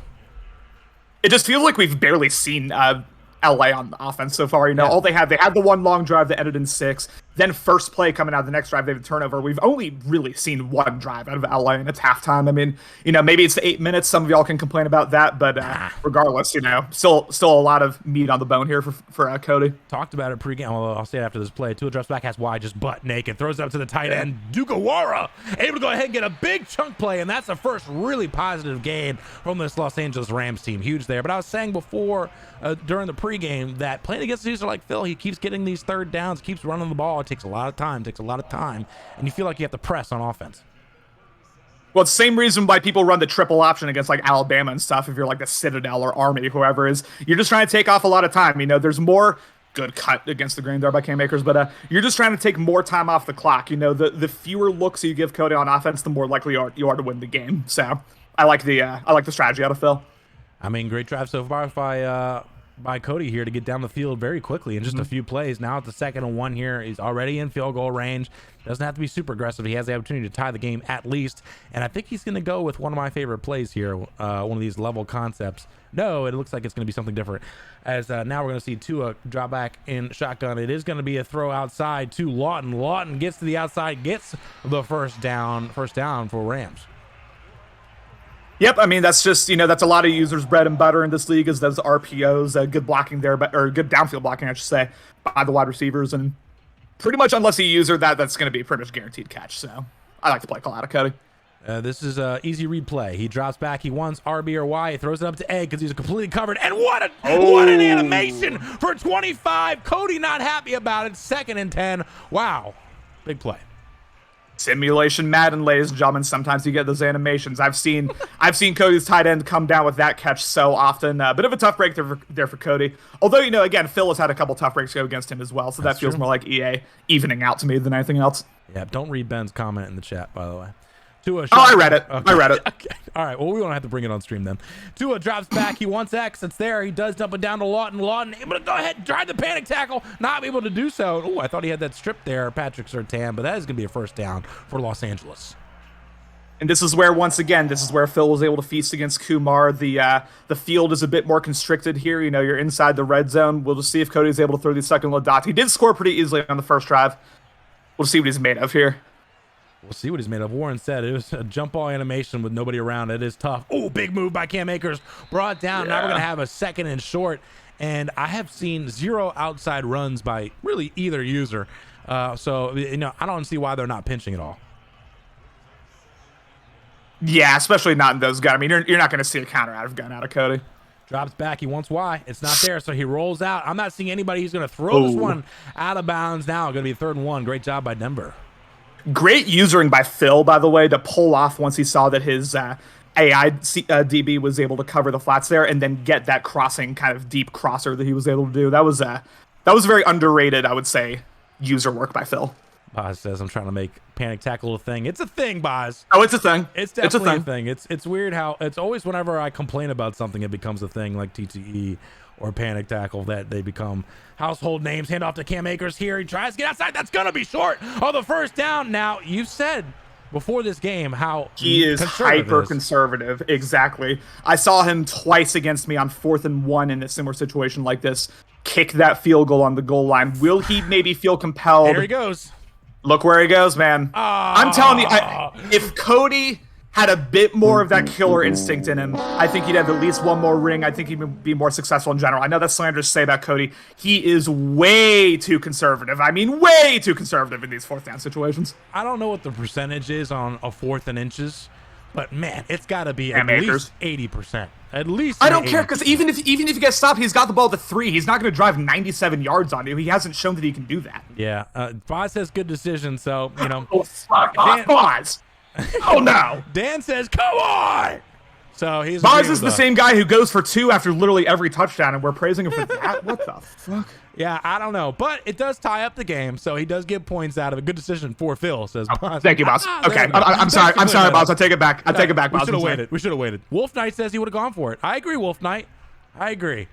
It just feels like we've barely seen LA on the offense so far. All they had the one long drive that ended in 6. Then first play coming out of the next drive, they have a turnover. We've only really seen one drive out of LA, and it's halftime. I mean, maybe it's the 8 minutes. Some of y'all can complain about that, but regardless, still a lot of meat on the bone here for Cody. Talked about it pregame. Well, I'll say it after this play. Tua drops back, has wide, just butt naked, throws it up to the tight end. Dugawara able to go ahead and get a big chunk play, and that's the first really positive gain from this Los Angeles Rams team. Huge there. But I was saying before during the pregame that playing against a user like Phil, he keeps getting these 3rd downs, keeps running the ball. It takes a lot of time, and you feel like you have to press on offense. Well, it's the same reason why people run the triple option against Alabama and stuff. If you're the Citadel or Army, whoever is, you're just trying to take off a lot of time. There's more good cut against the grain there by Cam Akers, but you're just trying to take more time off the clock. You know, the fewer looks you give Cody on offense, the more likely you are to win the game. So I like the strategy out of Phil. I mean, great drive so far by Cody here to get down the field very quickly in just a few plays. Now it's the 2nd and 1 here. He's already in field goal range. Doesn't have to be super aggressive. He has the opportunity to tie the game at least. And I think he's going to go with one of my favorite plays here, one of these level concepts. No, it looks like it's going to be something different. As now we're going to see Tua drop back in shotgun. It is going to be a throw outside to Lawton. Lawton gets to the outside, gets the first down for Rams. Yep, I mean, that's just, that's a lot of users' bread and butter in this league is those RPOs, good blocking there, or good downfield blocking, I should say, by the wide receivers. And pretty much unless you user that's going to be a pretty much guaranteed catch. So I like to play call out of Cody. This is an easy read play. He drops back. He wants RB or Y. He throws it up to A because he's completely covered. And what an animation for 25. Cody not happy about it. 2nd and 10. Wow. Big play. Simulation Madden, ladies and gentlemen. Sometimes you get those animations. I've seen Cody's tight end come down with that catch so often. Bit of a tough break there for Cody. Although, again, Phil has had a couple tough breaks go against him as well. So that feels more like EA evening out to me than anything else. Yeah, don't read Ben's comment in the chat, by the way. I read it. Okay. I read it. Okay. All right. Well, we don't have to bring it on stream then. Tua drops back. He wants X. It's there. He does dump it down to Lawton. Lawton able to go ahead and try the panic tackle. Not able to do so. Oh, I thought he had that strip there, Patrick Surtain, but that is going to be a first down for Los Angeles. And this is where, once again, Phil was able to feast against Kumar. The field is a bit more constricted here. You're inside the red zone. We'll just see if Cody's able to throw these second little dots. He did score pretty easily on the first drive. We'll see what he's made of here. We'll see what he's made of. Warren said it was a jump ball animation with nobody around. It is tough. Oh, big move by Cam Akers. Brought down. Yeah. Now we're going to have a 2nd and short. And I have seen 0 outside runs by really either user. So, I don't see why they're not pinching at all. Yeah, especially not in those guys. I mean, you're not going to see a counter out of Cody. Drops back. He wants Y. It's not there, so he rolls out. I'm not seeing anybody who's going to throw this one out of bounds now. Going to be 3rd and 1. Great job by Denver. Great usering by Phil, by the way, to pull off once he saw that his AI DB was able to cover the flats there and then get that crossing kind of deep crosser that he was able to do. That was very underrated, I would say, user work by Phil. Boz says I'm trying to make panic tackle a thing. It's a thing, Boz. Oh, it's a thing. It's definitely a thing. It's weird how it's always whenever I complain about something, it becomes a thing like TTE or panic tackle that they become household names. Hand off to Cam Akers here. He tries to get outside. That's going to be short. Oh, the first down. Now, you've said before this game how he is hyper conservative. Exactly. I saw him twice against me on 4th and 1 in a similar situation like this. Kick that field goal on the goal line. Will he maybe feel compelled? There he goes. Look where he goes, man. I'm telling you, if Cody had a bit more of that killer instinct in him, I think he'd have at least one more ring. I think he'd be more successful in general. I know that's slanderous to say about Cody. He is way too conservative. I mean, way too conservative in these 4th down situations. I don't know what the percentage is on a 4th and inches, but man, it's got to be at least 80%. At least. I don't care, because even if he gets stopped, he's got the ball to 3. He's not going to drive 97 yards on you. He hasn't shown that he can do that. Yeah, Boz says good decision. So Oh, fuck off, Boz. Oh no! Dan says, "Come on!" So he's Boz is the same guy who goes for 2 after literally every touchdown, and we're praising him for that. What the fuck? Yeah, I don't know, but it does tie up the game, so he does get points out of it. Good decision for Phil, says Boz. Thank you, Boz. Okay, I'm sorry, Boz. I take it back. Boz. We should have waited. Wolf Knight says he would have gone for it. I agree, Wolf Knight. I agree.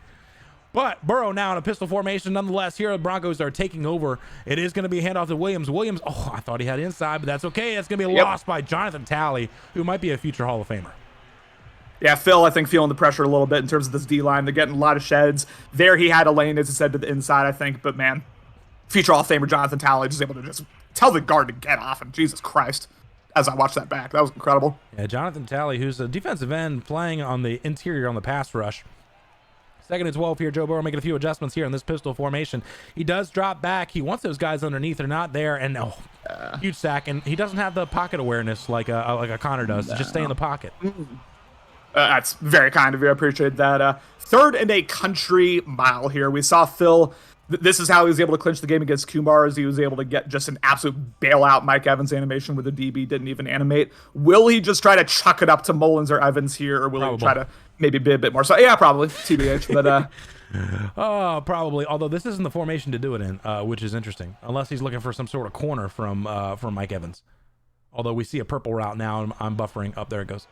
But Burrow now in a pistol formation. Nonetheless, here the Broncos are taking over. It is going to be a handoff to Williams. Oh, I thought he had inside, but that's okay. That's going to be a loss by Jonathan Talley, who might be a future Hall of Famer. Yeah, Phil, I think, feeling the pressure a little bit in terms of this D-line. They're getting a lot of sheds. There he had a lane, as I said, to the inside, I think. But, man, future Hall of Famer Jonathan Talley just able to just tell the guard to get off him. Jesus Christ. As I watched that back. That was incredible. Yeah, Jonathan Talley, who's a defensive end playing on the interior on the pass rush. 2nd and 12 here. Joe Burrow making a few adjustments here in this pistol formation. He does drop back. He wants those guys underneath. They're not there. And huge sack. And he doesn't have the pocket awareness like a Connor does. No. Just stay in the pocket. That's very kind of you. I appreciate that. 3rd and a country mile here. We saw Phil. This is how he was able to clinch the game against Kumar, as he was able to get just an absolute bailout Mike Evans animation where the DB didn't even animate. Will he just try to chuck it up to Mullins or Evans here, or will he try to maybe be a bit more? So yeah, probably TBH. But Oh, probably. Although this isn't the formation to do it in, which is interesting. Unless he's looking for some sort of corner from Mike Evans. Although we see a purple route now, and I'm buffering. Up there it goes.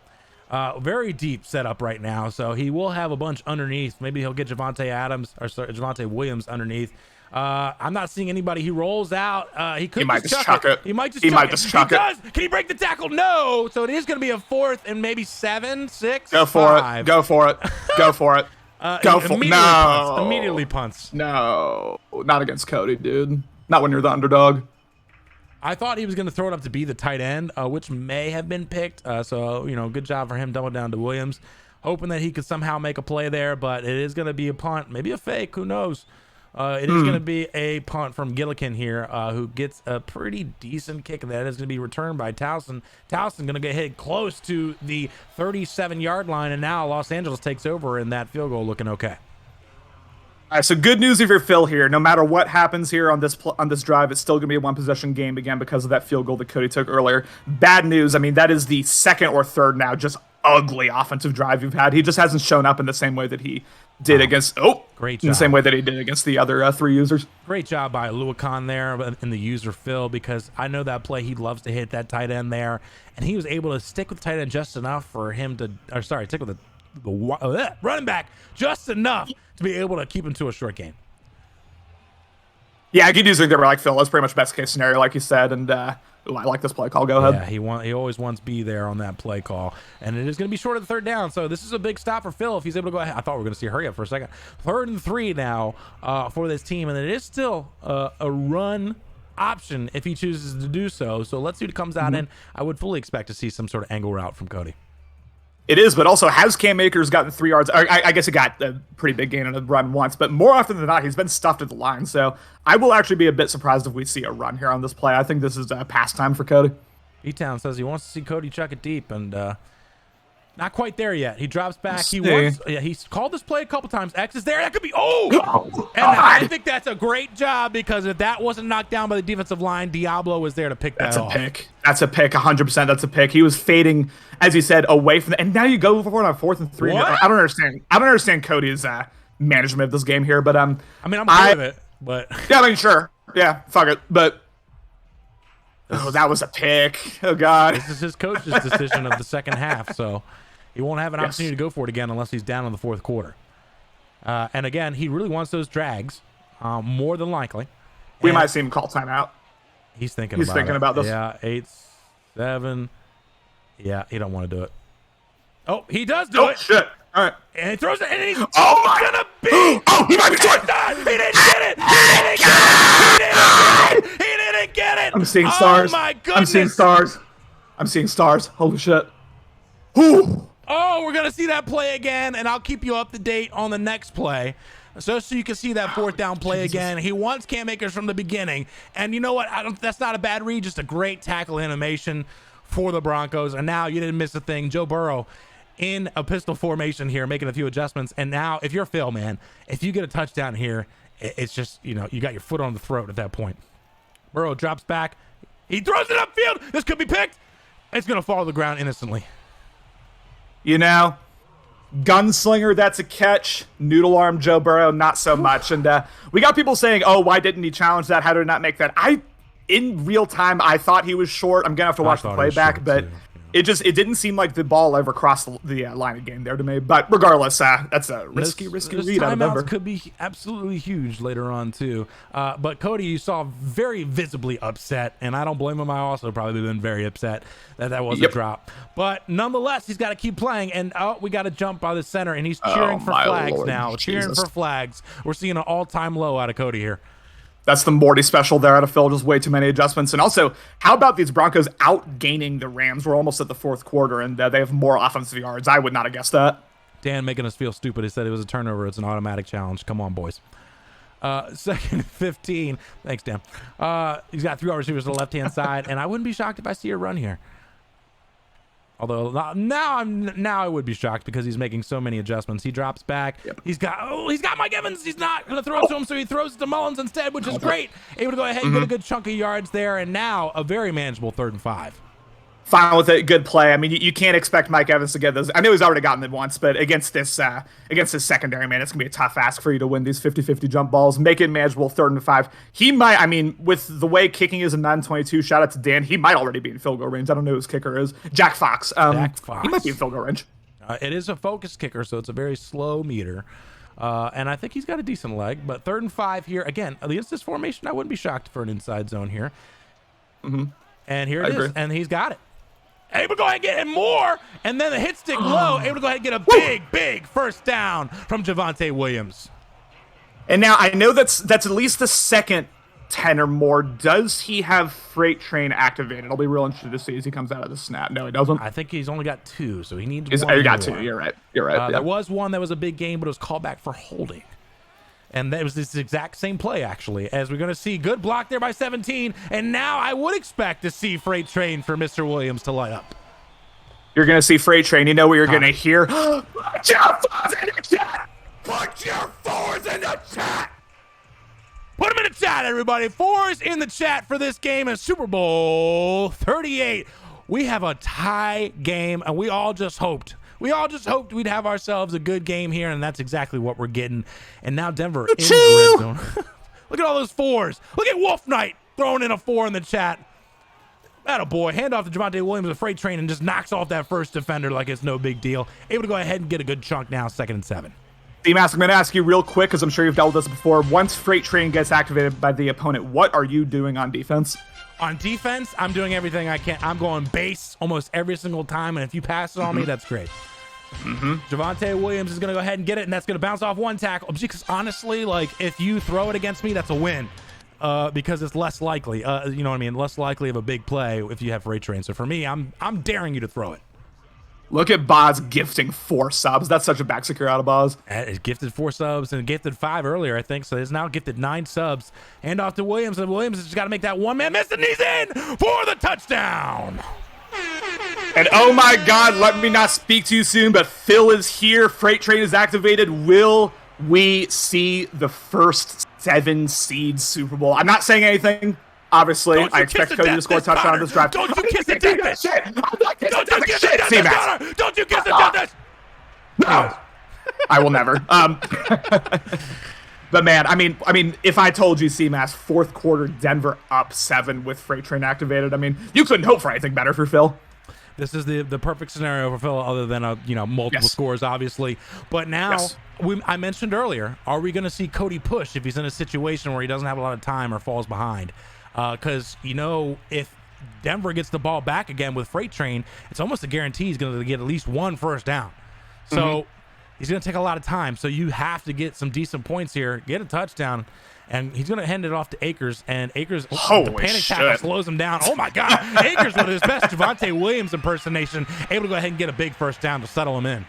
Very deep setup right now, so he will have a bunch underneath. Maybe he'll get Javonte Williams underneath. I'm not seeing anybody. He rolls out. He might just chuck it. He might just chuck it. Can he break the tackle? No. So it is going to be a 4th and maybe 7, 6, Go for 5. it. Go for it. Go for it. Go for it. No. Immediately punts. No. Not against Cody, dude. Not when you're the underdog. I thought he was going to throw it up to be the tight end, which may have been picked. So, good job for him doubling down to Williams. Hoping that he could somehow make a play there, but it is going to be a punt. Maybe a fake. Who knows? It is going to be a punt from Gillikin here, who gets a pretty decent kick. That is going to be returned by Towson. Towson going to get hit close to the 37-yard line, and now Los Angeles takes over, and that field goal looking okay. All right, so good news if you're Phil here. No matter what happens here on this drive, it's still going to be a one-possession game again because of that field goal that Cody took earlier. Bad news, I mean, that is the second or third now just ugly offensive drive you've had. He just hasn't shown up in the same way that he did against great job. In the same way that he did against the other 3 users. Great job by Luakan there in the user fill, because I know that play he loves to hit that tight end there, and he was able to stick with the tight end just enough for him to stick with the running back just enough to be able to keep him to a short game. Yeah, I could use it there like Phil. That's pretty much best case scenario, like you said, and I like this play call. Go ahead. Yeah, he always wants B there on that play call, and it is going to be short of the third down. So this is a big stop for Phil if he's able to go ahead. I thought we were going to see a hurry up for a second. 3rd and 3 now for this team, and it is still a run option if he chooses to do so. So let's see what comes out in. I would fully expect to see some sort of angle route from Cody. It is, but also has Cam Akers gotten 3 yards? I guess he got a pretty big gain on a run once, but more often than not, he's been stuffed at the line. So I will actually be a bit surprised if we see a run here on this play. I think this is a pastime for Cody. E-Town says he wants to see Cody chuck it deep, and not quite there yet. He drops back. He's called this play a couple times. X is there. That could be. I think that's a great job, because if that wasn't knocked down by the defensive line, Diablo was there to pick that off. That's a pick. 100%. That's a pick. He was fading, as you said, away from and now you go for it on 4th and 3. What? I don't understand Cody's management of this game here, but I'm good with it, but yeah, I mean, sure, yeah, fuck it, but. That was a pick. Oh, God. This is his coach's decision of the second half, so he won't have an opportunity to go for it again unless he's down in the 4th quarter. And again, he really wants those drags, more than likely. We might see him call timeout. He's thinking about this. Yeah, 8, 7. Yeah, he don't want to do it. Oh, he does do it. Oh, shit. All right. And he throws it, and he's gonna be. He might be doing it. He didn't get it. He didn't get it. I'm seeing stars. Oh, my goodness. I'm seeing stars. Holy shit. Whew. Oh, we're going to see that play again, and I'll keep you up to date on the next play. So you can see that 4th down play again. He wants Cam Akers from the beginning. And you know what? That's not a bad read. Just a great tackle animation for the Broncos. And now you didn't miss a thing. Joe Burrow in a pistol formation here, making a few adjustments. And now, if you're Phil, man, if you get a touchdown here, it's just, you got your foot on the throat at that point. Burrow drops back. He throws it upfield. This could be picked. It's going to fall to the ground innocently. Gunslinger, that's a catch. Noodle arm Joe Burrow, not so much. And we got people saying, oh, why didn't he challenge that? How did he not make that? In real time, I thought he was short. I'm going to have to watch the playback, but it didn't seem like the ball ever crossed the line of game there to me. But regardless, that's a risky read out of Denver. Could be absolutely huge later on too. But Cody, you saw very visibly upset, and I don't blame him. I also probably been very upset that was a drop. But nonetheless, he's got to keep playing. And we got to jump by the center, and he's cheering for flags now. Cheering for flags. We're seeing an all-time low out of Cody here. That's the Morty special there out of Phil. Just way too many adjustments. And also, how about these Broncos outgaining the Rams? We're almost at the 4th quarter, and they have more offensive yards. I would not have guessed that. Dan making us feel stupid. He said it was a turnover. It's an automatic challenge. Come on, boys. 2nd and 15. Thanks, Dan. He's got 3 wide receivers to the left-hand side, and I wouldn't be shocked if I see a run here. Although now I would be shocked because he's making so many adjustments. He drops back. Yep. He's got Mike Evans. He's not going to throw it to him, so he throws it to Mullins instead, which is great. Able to go ahead and get a good chunk of yards there, and now a very manageable 3rd and 5. Fine with it, good play. I mean, you can't expect Mike Evans to get those. I know he's already gotten them once, but against this secondary, man, it's gonna be a tough ask for you to win these 50-50 jump balls. Make it manageable, 3rd and 5. He might. I mean, with the way kicking is in 9-22, shout out to Dan. He might already be in field goal range. I don't know who his kicker is. Jack Fox. Jack Fox. He might be in field goal range. It is a focus kicker, so it's a very slow meter. And I think he's got a decent leg. But 3rd and 5 here. Again, against this formation, I wouldn't be shocked for an inside zone here. And here it is. And he's got it. Able to go ahead and get in more. And then the hit stick low. Able to go ahead and get a big first down from Javonte Williams. And now I know that's at least the second 10 or more. Does he have Freight Train activated? I'll be real interested to see as he comes out of the snap. No, he doesn't. I think he's only got 2, so he needs one. You got more. 2. You're right. Yeah. There was one that was a big game, but it was called back for holding. And that was this exact same play, actually, as we're going to see. Good block there by 17. And now I would expect to see Freight Train for Mr. Williams to light up. You're going to see Freight Train. You know what you're going to hear? Put your fours in the chat! Put your fours in the chat! Put them in the chat, everybody. 4s in the chat for this game in Super Bowl 38. We have a tie game, and we all just hoped we'd have ourselves a good game here, and that's exactly what we're getting. And now Denver in the red zone. Look at all those 4s. Look at Wolf Knight throwing in a 4 in the chat. Attaboy. Hand off to Javonte Williams with a Freight Train and just knocks off that first defender like it's no big deal. Able to go ahead and get a good chunk now, 2nd and 7. CMass, I'm going to ask you real quick because I'm sure you've dealt with this before. Once Freight Train gets activated by the opponent, what are you doing on defense? On defense, I'm doing everything I can. I'm going base almost every single time, and if you pass it on me, that's great. Javonte Williams is going to go ahead and get it, and that's going to bounce off 1 tackle. Because honestly, like, if you throw it against me, that's a win. Because it's less likely, you know what I mean? Less likely of a big play if you have Freight Train. So for me, I'm daring you to throw it. Look at Boz gifting 4 subs. That's such a back secure out of Boz. It gifted 4 subs and gifted 5 earlier, I think. So it's now gifted 9 subs. Hand off to Williams, and Williams has just got to make that one-man miss, and he's in for the touchdown. And oh my God, let me not speak too soon, but Phil is here. Freight Train is activated. Will we see the first 7 seed Super Bowl? I'm not saying anything. Obviously, I expect Cody to score a touchdown on this drive. Don't you kiss the death shit! Don't you kiss the death! Don't you kiss the death! No, I will never. But man, I mean, if I told you CMass 4th quarter Denver up 7 with Freight Train activated, I mean, you couldn't hope for anything better for Phil. This is the perfect scenario for Phil, other than multiple scores, obviously. But now, I mentioned earlier, are we going to see Cody push if he's in a situation where he doesn't have a lot of time or falls behind? Because, if Denver gets the ball back again with Freight Train, it's almost a guarantee he's going to get at least 1 first down. So he's going to take a lot of time. So you have to get some decent points here, get a touchdown, and he's going to hand it off to Akers. And Akers, the panic tackle slows him down. Oh, my God. Akers with his best Javonte Williams impersonation, able to go ahead and get a big first down to settle him in.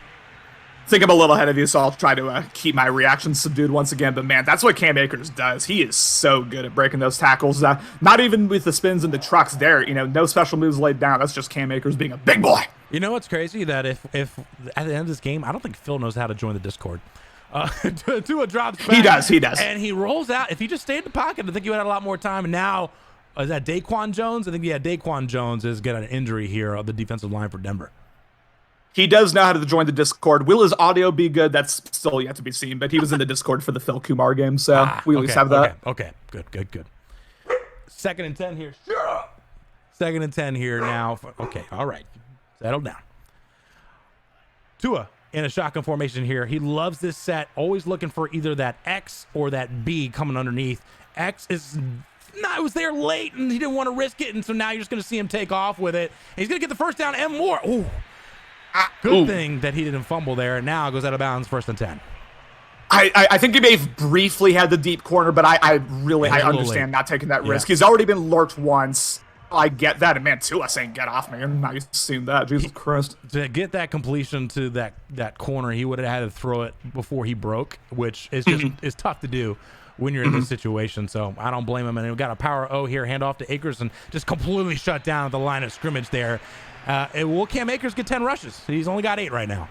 I think I'm a little ahead of you, so I'll try to keep my reactions subdued once again. But, man, that's what Cam Akers does. He is so good at breaking those tackles. Not even with the spins and the trucks there. No special moves laid down. That's just Cam Akers being a big boy. You know what's crazy? That if at the end of this game, I don't think Phil knows how to join the Discord. Tua drops back. He does. And he rolls out. If he just stayed in the pocket, I think you had a lot more time. And now, is that Daquan Jones? I think, Daquan Jones is getting an injury here on the defensive line for Denver. He does know how to join the Discord. Will his audio be good? That's still yet to be seen, but he was in the Discord for the Phil Kumar game, so we at least have that. Okay, good. 2nd and 10 here. Sure. 2nd and 10 here now. Okay, all right. Settle down. Tua in a shotgun formation here. He loves this set, always looking for either that X or that B coming underneath. X is... it was there late, and he didn't want to risk it, and so now you're just going to see him take off with it. And he's going to get the first down and more. Ooh. Good thing that he didn't fumble there, and now goes out of bounds, 1st and 10. I think he may have briefly had the deep corner, but I understand not taking that risk. He's already been lurked once. I get that, and man, Tua saying get off me. I'm not used to seeing that. Jesus Christ. To get that completion to that corner, he would have had to throw it before he broke, which is just is tough to do when you're in this situation. So I don't blame him. And we've got a power O here, hand off to Akers, and just completely shut down at the line of scrimmage there. Will Cam Akers get 10 rushes? He's only got 8 right now.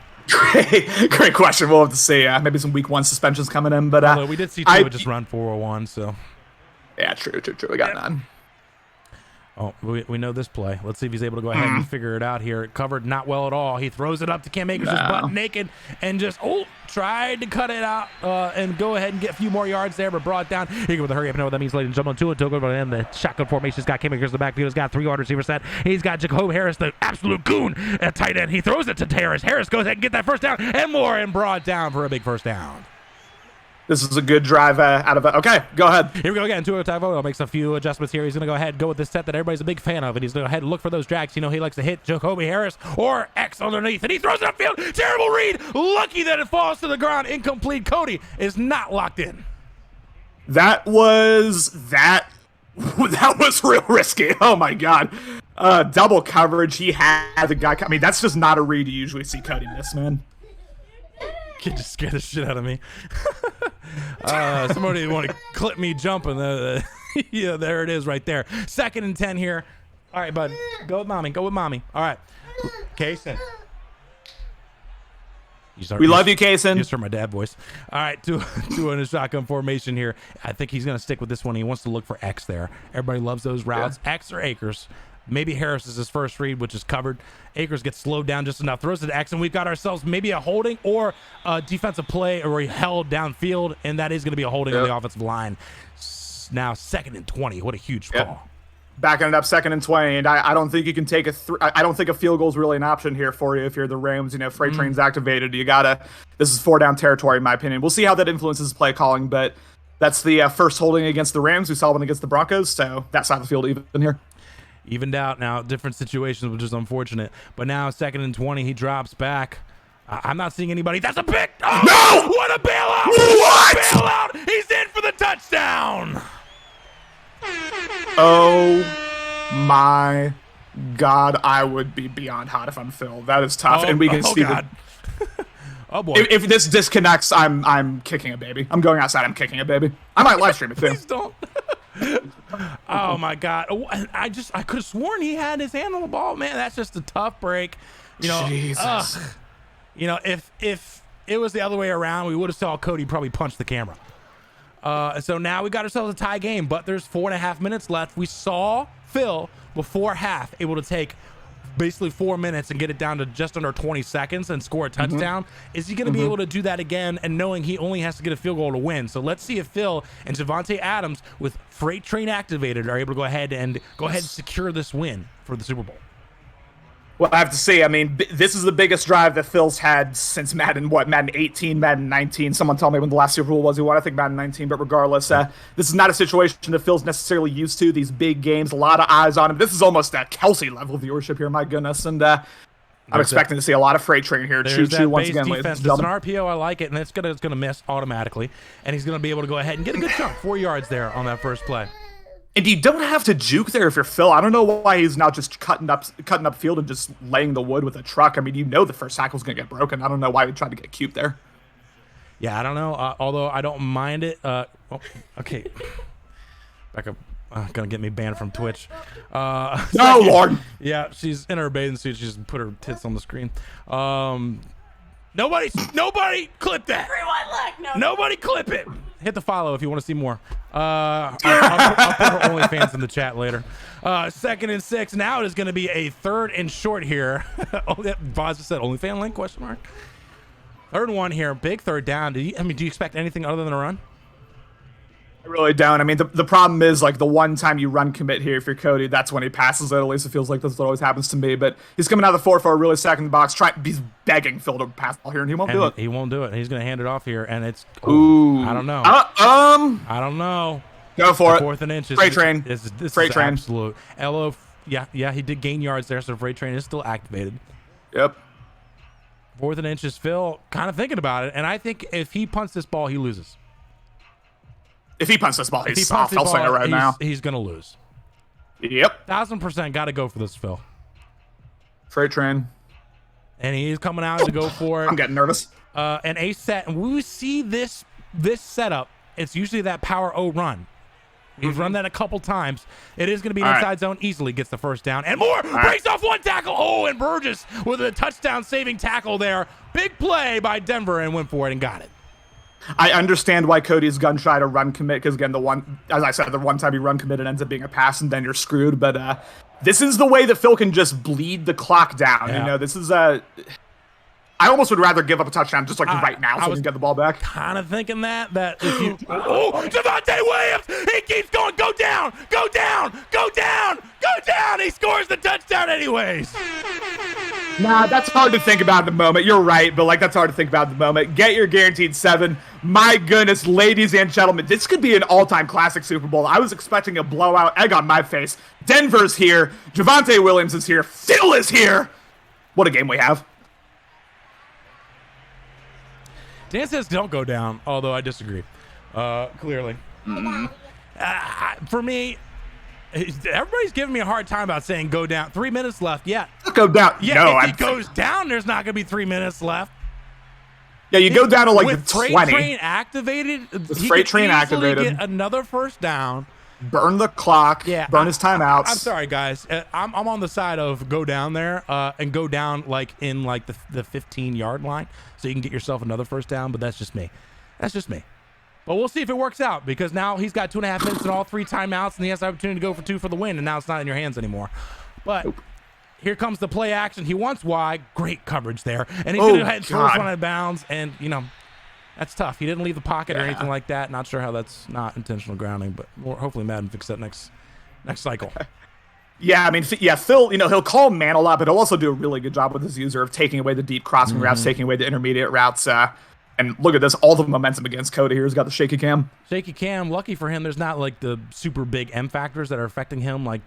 Great question. We'll have to see. Maybe some week 1 suspensions coming in, but although we did see Tua just run 401. So yeah, true. We got none. Oh, we know this play. Let's see if he's able to go ahead and figure it out here. Covered not well at all. He throws it up to Cam Akers, just butt naked, and just tried to cut it out and go ahead and get a few more yards there, but brought down. Here go with the hurry up. You know what that means, ladies and gentlemen. Two and two, but in the shotgun formation, he's got Cam Akers in the backfield. He's got 3 wide receiver set. He's got Jacob Harris, the absolute goon at tight end. He throws it to Harris. Harris goes ahead and get that first down and more, and brought down for a big first down. This is a good drive out of it. Okay, go ahead. Here we go again. Tua Tagovailoa makes a few adjustments here. He's going to go ahead and go with this set that everybody's a big fan of, and he's going to go ahead and look for those drags. You know, he likes to hit Jacoby Harris or X underneath, and he throws it upfield. Terrible read. Lucky that it falls to the ground. Incomplete. Cody is not locked in. That was real risky. Oh my God. Double coverage. He had the guy. I mean, that's just not a read you usually see Cody miss, man. Kid just scared the shit out of me. Somebody want to clip me jumping. Yeah, there it is right there. 2nd and 10 here. All right, bud. Go with mommy. Go with mommy. All right. Kaysen. We love you, Kaysen. You just heard my dad voice. All right, two in a shotgun formation here. I think he's going to stick with this one. He wants to look for X there. Everybody loves those routes. Yeah. X or Akers. Maybe Harris is his first read, which is covered. Akers gets slowed down just enough, throws it to X, and we've got ourselves maybe a holding or a defensive play or he held downfield, and that is going to be a holding on the offensive line. Now 2nd and 20. What a huge call. Backing it up 2nd and 20, and I don't think you can take I don't think a field goal is really an option here for you if you're the Rams. You know, freight train's activated. You gotta. This is 4-down territory, in my opinion. We'll see how that influences play calling, but that's the first holding against the Rams. We saw one against the Broncos, so that side of the field even here. Evened out now, different situations, which is unfortunate. But now 2nd and 20, he drops back. I'm not seeing anybody. That's a pick. Oh, no! What a bailout! What a bailout! He's in for the touchdown. Oh my God! I would be beyond hot if I'm Phil. That is tough, and we can see that. Oh boy! If this disconnects, I'm kicking a baby. I'm going outside. I'm kicking a baby. I might live stream it too. Please don't. Oh my God! I could have sworn he had his hand on the ball. Man, that's just a tough break. You know, Jesus. You know, if it was the other way around, we would have saw Cody probably punch the camera. So now we got ourselves a tie game, but there's 4.5 minutes left. We saw Phil before half able to take basically 4 minutes and get it down to just under 20 seconds and score a touchdown. Is he going to be able to do that again, and knowing he only has to get a field goal to win? So let's see if Phil and Javonte Adams with Freight Train activated are able to go ahead and secure this win for the Super Bowl. Well, I have to say, I mean, this is the biggest drive that Phil's had since Madden 18, Madden 19. Someone tell me when the last Super Bowl was he won. I think Madden 19, but regardless, this is not a situation that Phil's necessarily used to. These big games, a lot of eyes on him. This is almost a Kelsey level viewership here, my goodness. And I'm expecting to see a lot of Freight Train here. Choo-choo once again, ladies and gentlemen. It's an RPO, I like it, and it's gonna miss automatically. And he's gonna be able to go ahead and get a good chunk, 4 yards there on that first play. And you don't have to juke there if you're Phil. I don't know why he's not just cutting up field and just laying the wood with a truck. I mean, you know the first tackle's going to get broken. I don't know why he tried to get cute there. Yeah, I don't know. Although I don't mind it. Okay. Back up. Gonna get me banned from Twitch. No, Lord. Yeah, she's in her bathing suit. She just put her tits on the screen. Nobody clip that. Everyone, look. Nobody clip it. Hit the follow if you want to see more. I'll put her OnlyFans in the chat later. 2nd and 6. Now it is going to be a 3rd and short here. Boz just said OnlyFans link, question mark. 3rd and 1 here. Big 3rd down. Do you expect anything other than a run? I really don't. I mean, the problem is, like, the one time you run commit here, if you're Cody, that's when he passes it. At least it feels like that's what always happens to me. But he's coming out of the 4 really stacking the box. He's begging Phil to pass the ball here, and he won't do it. He won't do it. He's going to hand it off here, and it's... Ooh. I don't know. I don't know. Go for it. 4th and inches. Freight Train. This Freight is Train. Absolute. LO, yeah, he did gain yards there, so Freight Train is still activated. Yep. 4th and inches. Phil kind of thinking about it, and I think if he punts this ball, he loses. If he punts this ball, he's soft. I'll say it right now. He's going to lose. Yep. 1,000% got to go for this, Phil. Freight Train. And he's coming out to go for it. I'm getting nervous. An A set. And we see this setup. It's usually that power O run. We've run that a couple times. It is going to be an inside zone. Easily gets the first down. And more. Breaks off one tackle. Oh, and Burgess with a touchdown saving tackle there. Big play by Denver and went for it and got it. I understand why Cody's gun try to run commit, because again, as I said, the one time you run commit, it ends up being a pass, and then you're screwed. But this is the way that Phil can just bleed the clock down. Yeah. You know, this is I almost would rather give up a touchdown just like right now so we can get the ball back. Kind of thinking that if you Javonte Williams, he keeps going, go down, go down, go down, go down. He scores the touchdown anyways. Nah, that's hard to think about at the moment. You're right, but like that's hard to think about at the moment. Get your guaranteed 7. My goodness, ladies and gentlemen, this could be an all-time classic Super Bowl. I was expecting a blowout, egg on my face. Denver's here, Javonte Williams is here, Phil is here. What a game we have. Dan says don't go down, although I disagree. Clearly. For me, everybody's giving me a hard time about saying go down. 3 minutes left. Yeah. Go down. Yeah, no, if he goes down, there's not going to be 3 minutes left. Yeah, you go down to like with the freight 20. Train activated, With freight train activated. Get another first down. Burn the clock. Yeah, burn his timeouts. I'm sorry, guys. I'm on the side of go down there and go down like in like the 15-yard line so you can get yourself another first down. But that's just me. That's just me. But we'll see if it works out because now he's got 2.5 minutes and all 3 timeouts and he has the opportunity to go for 2 for the win. And now it's not in your hands anymore. But here comes the play action. He wants wide. Great coverage there. And he's going to go ahead and throw this one out of bounds. And, you know, that's tough. He didn't leave the pocket or anything like that. Not sure how that's not intentional grounding, but hopefully Madden fix that next cycle. Yeah, I mean, Phil, you know, he'll call man a lot, but he'll also do a really good job with his user of taking away the deep crossing routes, taking away the intermediate routes. And look at this, all the momentum against Cody here. He's got the shaky cam. Shaky cam. Lucky for him, there's not like the super big M factors that are affecting him, like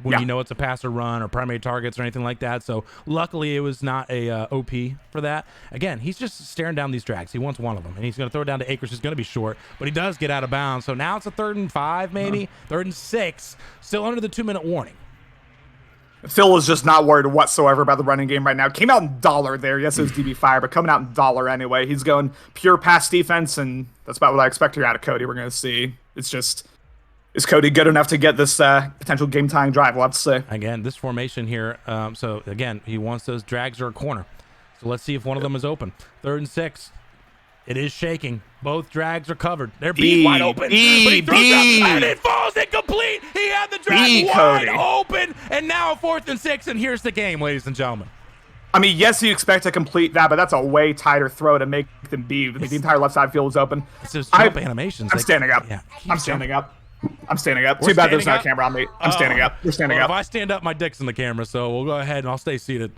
when you know it's a pass or run or primary targets or anything like that. So luckily it was not a OP for that. Again, he's just staring down these drags. He wants one of them, and he's going to throw it down to Akers. He's going to be short, but he does get out of bounds. So now it's a 3rd and 5, maybe 3rd and 6, still under the 2-minute warning. Phil is just not worried whatsoever about the running game right now. Came out in dollar there. Yes, it was DB fire, but coming out in dollar anyway. He's going pure pass defense, and that's about what I expect here out of Cody. We're going to see. It's just, is Cody good enough to get this potential game-tying drive? We'll have to see. Again, this formation here. So, again, he wants those drags or a corner. So let's see if one of them is open. 3rd and 6. It is shaking. Both drags are covered. They're beat wide open. But he throws up and it falls incomplete. He had the drag wide open. And now a 4th and 6. And here's the game, ladies and gentlemen. I mean, yes, you expect to complete that, but that's a way tighter throw to make them beat. The entire left side field is open. It's those jump animations. I'm standing up. Yeah, I'm standing up. I'm standing up. Too bad there's not a camera on me. I'm standing up. We're standing up. If I stand up, my dick's in the camera, so we'll go ahead and I'll stay seated.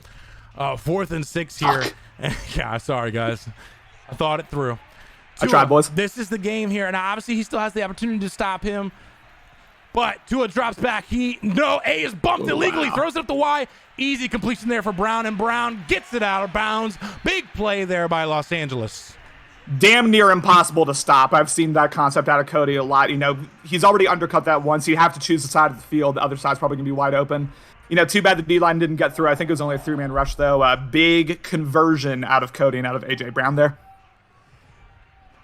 4th and 6 here. Yeah, sorry, guys. I thought it through. I tried, boys. This is the game here, and obviously he still has the opportunity to stop him. But Tua drops back. A is bumped illegally, throws it up the Y. Easy completion there for Brown, and Brown gets it out of bounds. Big play there by Los Angeles. Damn near impossible to stop. I've seen that concept out of Cody a lot. You know, he's already undercut that once. You have to choose the side of the field. The other side's probably going to be wide open. You know, too bad the D-line didn't get through. I think it was only a 3-man rush, though. Big conversion out of Cody and out of A.J. Brown there.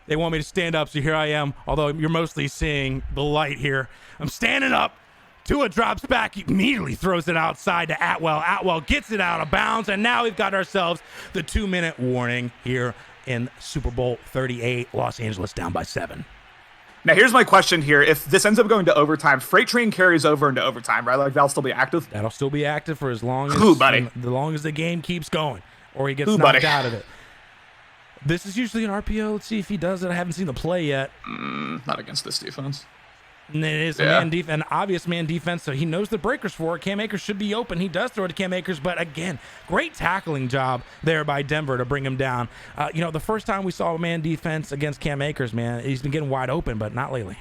They want me to stand up, so here I am, although you're mostly seeing the light here. I'm standing up. Tua drops back, he immediately throws it outside to Atwell. Atwell gets it out of bounds, and now we've got ourselves the 2-minute warning here in Super Bowl 38. Los Angeles down by 7. Now, here's my question here. If this ends up going to overtime, Freight Train carries over into overtime, right? Like, that'll still be active? That'll still be active for as long as, the long as the game keeps going, or he gets knocked out of it. This is usually an RPO. Let's see if he does it. I haven't seen the play yet. Not against this defense. And it is a man defense, an obvious man defense, so he knows the breakers for it. Cam Akers should be open. He does throw it to Cam Akers, but again, great tackling job there by Denver to bring him down. You know, the first time we saw a man defense against Cam Akers, man, he's been getting wide open, but not lately.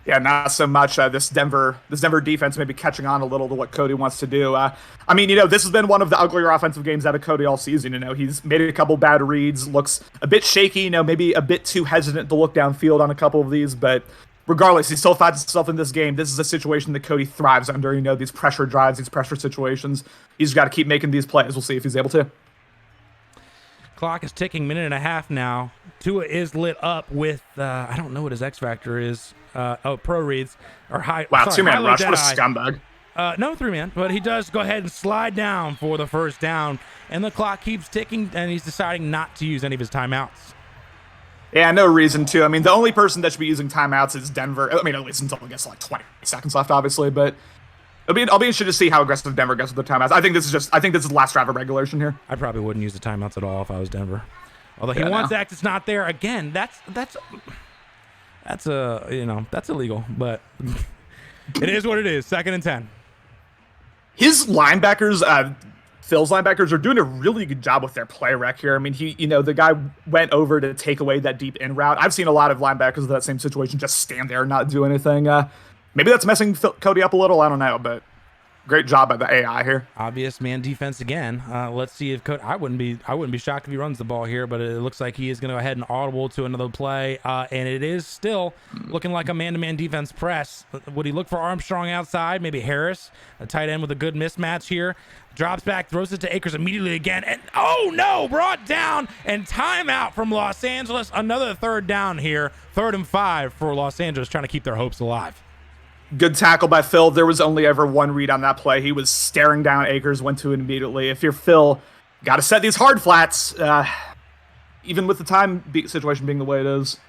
Yeah, not so much. This Denver defense may be catching on a little to what Cody wants to do. I mean, you know, this has been one of the uglier offensive games out of Cody all season. You know, he's made a couple bad reads, looks a bit shaky, you know, maybe a bit too hesitant to look downfield on a couple of these, but regardless, he still finds himself in this game. This is a situation that Cody thrives under, you know, these pressure drives, these pressure situations. He's got to keep making these plays. We'll see if he's able to. Clock is ticking, 1.5 minutes now. Tua is lit up with, I don't know what his X factor is. Pro reads. Or high. Wow, 2-man rush. What a scumbag. No 3-man, but he does go ahead and slide down for the first down. And the clock keeps ticking, and he's deciding not to use any of his timeouts. Yeah, no reason to. I mean, the only person that should be using timeouts is Denver. I mean, at least until it gets like 20 seconds left, obviously. But I'll be interested to see how aggressive Denver gets with their timeouts. I think this is the last drive of regulation here. I probably wouldn't use the timeouts at all if I was Denver. Although he wants X, it's not there. Again, that's that's illegal, but it is what it is. 2nd and 10. His linebackers, Phil's linebackers, are doing a really good job with their play rec here. I mean, the guy went over to take away that deep in route. I've seen a lot of linebackers in that same situation just stand there and not do anything. Maybe that's messing Cody up a little. I don't know, but great job by the AI here. Obvious man defense again. Let's see if Cody. I wouldn't be shocked if he runs the ball here, but it looks like he is going to go ahead and audible to another play, and it is still looking like a man-to-man defense press. Would he look for Armstrong outside? Maybe Harris, a tight end with a good mismatch here. Drops back, throws it to Akers immediately again, and oh no, brought down and timeout from Los Angeles. Another 3rd down here, 3rd and 5 for Los Angeles, trying to keep their hopes alive. Good tackle by Phil. There was only ever one read on that play. He was staring down Akers, went to it immediately. If you're Phil, got to set these hard flats, even with the time situation being the way it is.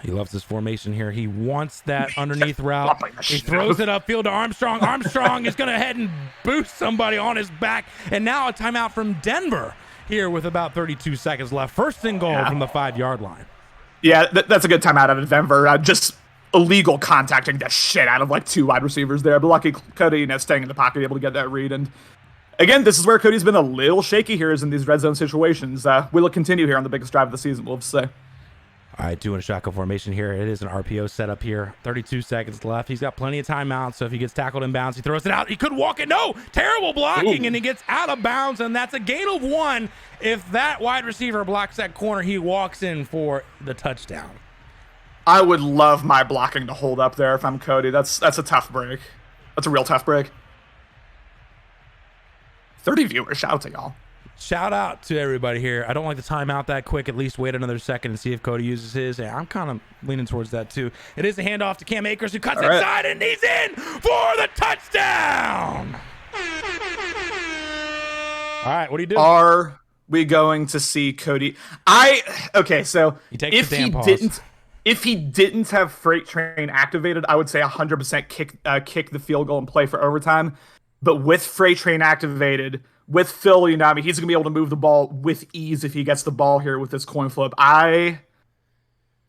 He loves this formation here. He wants that underneath route. He throws it upfield to Armstrong. Armstrong is going to head and boost somebody on his back. And now a timeout from Denver here with about 32 seconds left. 1st and goal from the 5-yard line. Yeah, that's a good timeout out of Denver. Just illegal contacting the shit out of like 2 wide receivers there. But lucky Cody, staying in the pocket, able to get that read. And again, this is where Cody's been a little shaky here, is in these red zone situations. Will it continue here on the biggest drive of the season? We'll have to say. All right, doing a shotgun formation here. It is an RPO setup here. 32 seconds left. He's got plenty of timeouts, so if he gets tackled in bounds, he throws it out. He could walk it. No! Terrible blocking, and he gets out of bounds, and that's a gain of 1. If that wide receiver blocks that corner, he walks in for the touchdown. I would love my blocking to hold up there if I'm Cody. That's a tough break. That's a real tough break. 30 viewers. Shout out to y'all. Shout out to everybody here. I don't like the timeout that quick. At least wait another second and see if Cody uses his. Yeah, I'm kind of leaning towards that too. It is a handoff to Cam Akers, who cuts inside, and he's in for the touchdown. All right, what do you do? Are we going to see Cody? So if he didn't have Freight Train activated, I would say 100% kick the field goal and play for overtime. But with Freight Train activated, with Phil, he's going to be able to move the ball with ease if he gets the ball here with this coin flip. Oh,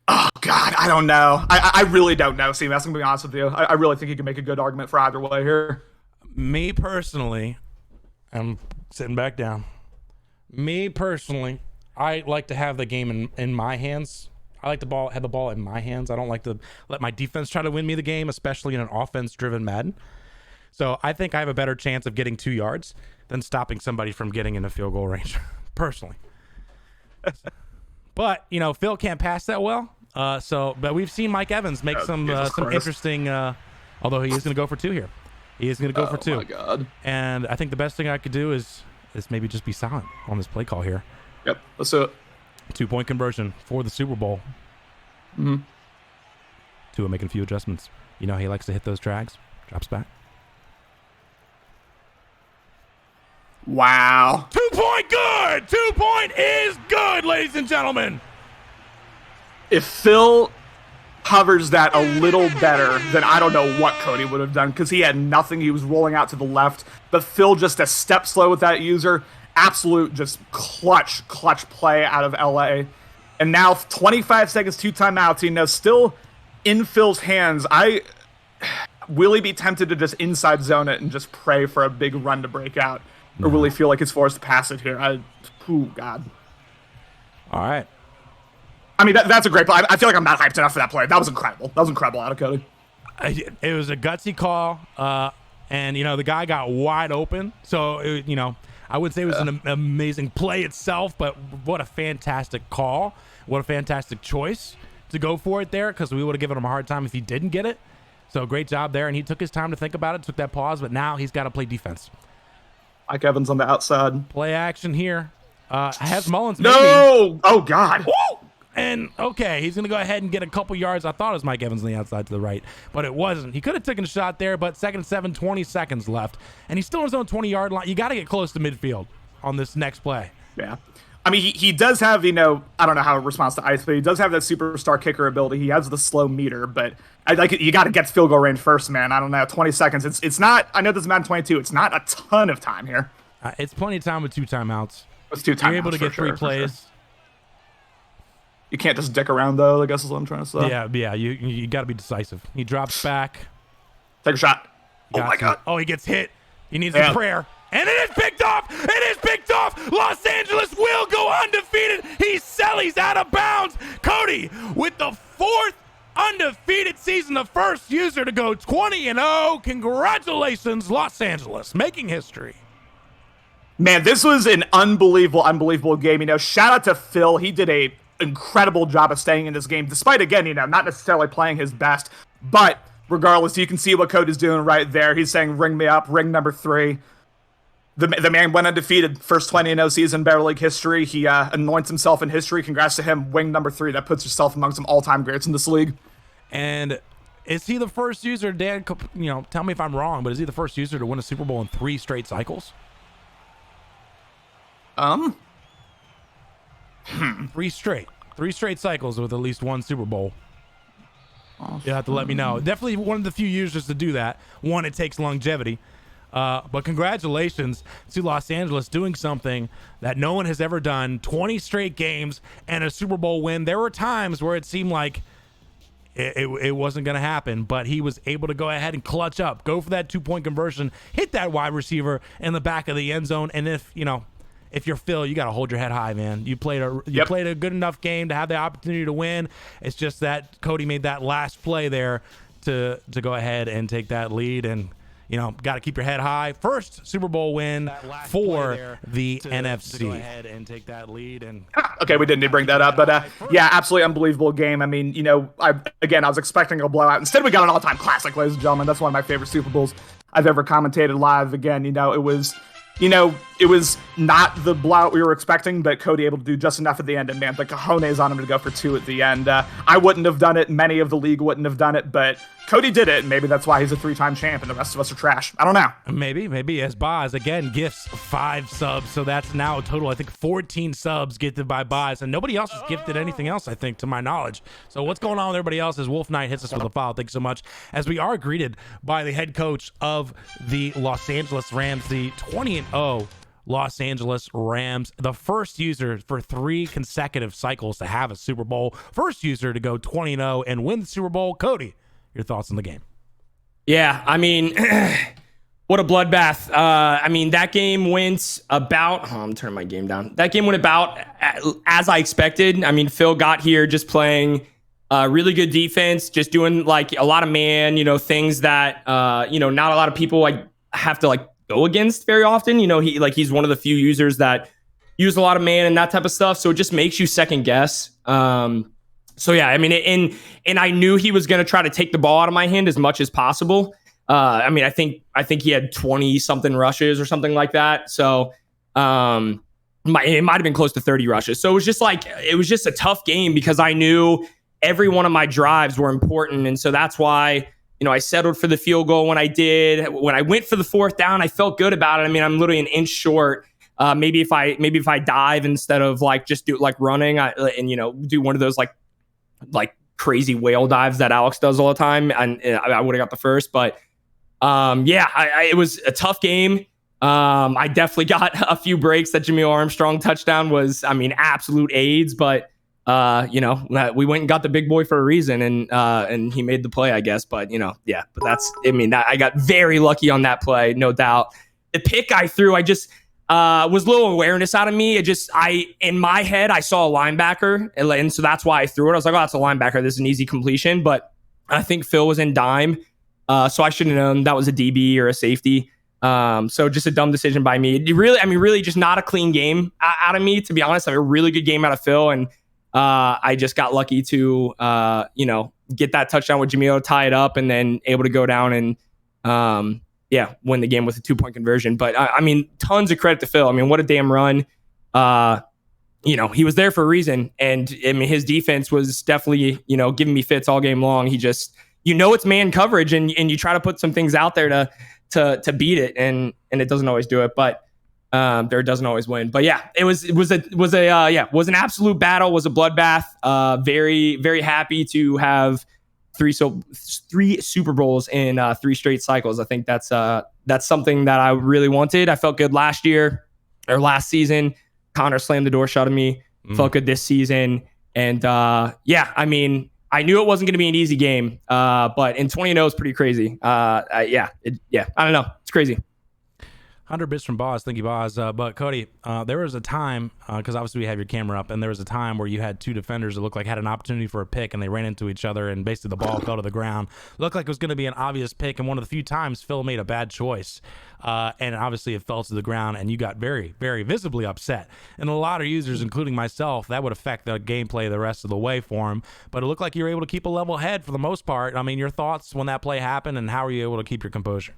God, I don't know. I really don't know, CMass. I'm going to be honest with you. I really think you can make a good argument for either way here. Me personally, I'm sitting back down. Me personally, I like to have the game in my hands. I like to have the ball in my hands. I don't like to let my defense try to win me the game, especially in an offense-driven Madden. So I think I have a better chance of getting 2 yards than stopping somebody from getting into field goal range, personally. But, Phil can't pass that well. But we've seen Mike Evans make some interesting, although he is going to go for 2 here. He is going to go for 2. Oh, my God. And I think the best thing I could do is maybe just be silent on this play call here. Yep, let's do it. 2-point conversion for the Super Bowl. Mm-hmm. Tua making a few adjustments. He likes to hit those drags. Drops back. Wow. 2-point good! 2-point is good, ladies and gentlemen. If Phil covers that a little better, then I don't know what Cody would have done, because he had nothing. He was rolling out to the left, but Phil just a step slow with that user. Absolute just clutch play out of LA. And now 25 seconds, 2 timeouts. Still in Phil's hands. Will he be tempted to just inside zone it and just pray for a big run to break out? Or will he feel like he's forced to pass it here? God. All right. I mean, that's a great play. I feel like I'm not hyped enough for that play. That was incredible. That was incredible out of Cody. It was a gutsy call. And, the guy got wide open. So, I would say it was an amazing play itself, but what a fantastic call. What a fantastic choice to go for it there, because we would have given him a hard time if he didn't get it. So great job there, and he took his time to think about it, took that pause, but now he's got to play defense. Mike Evans on the outside. Play action here. Has Mullins No! maybe. Oh, God. Woo! And, okay, he's going to go ahead and get a couple yards. I thought it was Mike Evans on the outside to the right, but it wasn't. He could have taken a shot there, but 2nd and 7, 20 seconds left. And he's still in his own 20-yard line. You got to get close to midfield on this next play. Yeah. I mean, he does have, you know, I don't know how it responds to ice, but he does have that superstar kicker ability. He has the slow meter, but I like it. You got to get to field goal range first, man. I don't know, 20 seconds. It's not. I know this is Madden 22. It's not a ton of time here. It's plenty of time with 2 timeouts. It's 2 timeouts. You're able to get 3 plays. Sure. You can't just dick around, though, I guess is what I'm trying to say. Yeah. You got to be decisive. He drops back. Take a shot. Oh my God. Oh, he gets hit. He needs a prayer. And it is picked off. It is picked off. Los Angeles will go undefeated. He's out of bounds. Cody with the 4th undefeated season, the first user to go 20-0. Congratulations, Los Angeles, making history. Man, this was an unbelievable game. You know, shout out to Phil. He did a incredible job of staying in this game, despite, again, you know, not necessarily playing his best. But regardless, you can see what Cody's doing right there. He's saying, ring me up, ring number 3. The man went undefeated, first 20-0 season in Bear League history. He anoints himself in history. Congrats to him, wing number 3. That puts yourself among some all-time greats in this league. And is he the first user, Dan, you know, tell me if I'm wrong, but is he the first user to win a Super Bowl in 3 straight cycles? 3 straight cycles with at least 1 Super Bowl. You'll have to let me know. Definitely one of the few users to do that. One, it takes longevity. But congratulations to Los Angeles doing something that no one has ever done. 20 straight games and a Super Bowl win. There were times where it seemed like it wasn't going to happen, but he was able to go ahead and clutch up, go for that 2-point conversion, hit that wide receiver in the back of the end zone. And if you're Phil, you got to hold your head high, man. You played a good enough game to have the opportunity to win. It's just that Cody made that last play there to go ahead and take that lead, and you know, got to keep your head high. First Super Bowl win for the NFC. Go ahead and take that lead. And okay, we didn't need to bring that up, but yeah, absolutely unbelievable game. I mean, you know, I was expecting a blowout. Instead, we got an all-time classic, ladies and gentlemen. That's one of my favorite Super Bowls I've ever commentated live. Again, you know, it was not the blowout we were expecting, but Cody able to do just enough at the end, and man, the cojones on him to go for 2 at the end. I wouldn't have done it. Many of the league wouldn't have done it, but Cody did it, and maybe that's why he's a 3-time champ, and the rest of us are trash. I don't know. Maybe. As Boz, again, gifts 5 subs, so that's now a total, I think, 14 subs gifted by Boz, and nobody else has gifted anything else, I think, to my knowledge. So what's going on with everybody else is Wolf Knight hits us with a follow. Thanks so much. As we are greeted by the head coach of the Los Angeles Rams, the 20-0 Los Angeles Rams, the first user for 3 consecutive cycles to have a Super Bowl, first user to go 20-0 and win the Super Bowl. Cody, your thoughts on the game? Yeah, I mean, what a bloodbath. I mean, that game went about... Oh, I'm turning my game down. That game went about as I expected. I mean, Phil got here just playing really good defense, just doing like a lot of man, you know, things that, you know, not a lot of people like have to like go against very often. You know, he's one of the few users that use a lot of man and that type of stuff. So it just makes you second guess. So yeah, I mean, and I knew he was going to try to take the ball out of my hand as much as possible. I mean, I think he had 20 something rushes or something like that. So it might have been close to 30 rushes. So it was just a tough game because I knew every one of my drives were important. And so that's why, you know, I settled for the field goal when I did. When I went for the 4th down, I felt good about it. I mean, I'm literally an inch short. Maybe if I dive instead of like just do like running and, you know, do one of those like crazy whale dives that Alex does all the time, and I would have got the first. But yeah, it was a tough game. I definitely got a few breaks. That Jameel Armstrong touchdown was, I mean, absolute AIDS. But you know, we went and got the big boy for a reason, and he made the play, I guess. But you know, yeah. But that's, I mean, I got very lucky on that play, no doubt. The pick I threw, I just was a little awareness out of me. In my head, I saw a linebacker, and so that's why I threw it. I was like, oh, that's a linebacker. This is an easy completion. But I think Phil was in dime, so I shouldn't have known that was a DB or a safety. So just a dumb decision by me. Really just not a clean game out of me, to be honest. I mean, a really good game out of Phil, and I just got lucky to, you know, get that touchdown with Jameel, tie it up, and then able to go down and, win the game with a 2-point conversion. But I mean, tons of credit to Phil. I mean, what a damn run. You know, he was there for a reason. And I mean, his defense was definitely, you know, giving me fits all game long. He just, you know, it's man coverage, and you try to put some things out there to beat it, and it doesn't always do it. But There doesn't always win, but yeah, it was an absolute battle. Was a bloodbath. Very, very happy to have three Super Bowls in 3 straight cycles. I think that's something that I really wanted. I felt good last season. Connor slammed the door shut of me. Felt good this season. And I mean, I knew it wasn't going to be an easy game, but in 20-0 is pretty crazy. I don't know. It's crazy. 100 bits from Boz. Thank you, Boz. But Cody, there was a time, because obviously we have your camera up, and there was a time where you had 2 defenders that looked like had an opportunity for a pick, and they ran into each other, and basically the ball fell to the ground. Looked like it was going to be an obvious pick, and one of the few times Phil made a bad choice. And obviously it fell to the ground, and you got very, very visibly upset. And a lot of users, including myself, that would affect the gameplay the rest of the way for him. But it looked like you were able to keep a level head for the most part. I mean, your thoughts when that play happened, and how were you able to keep your composure?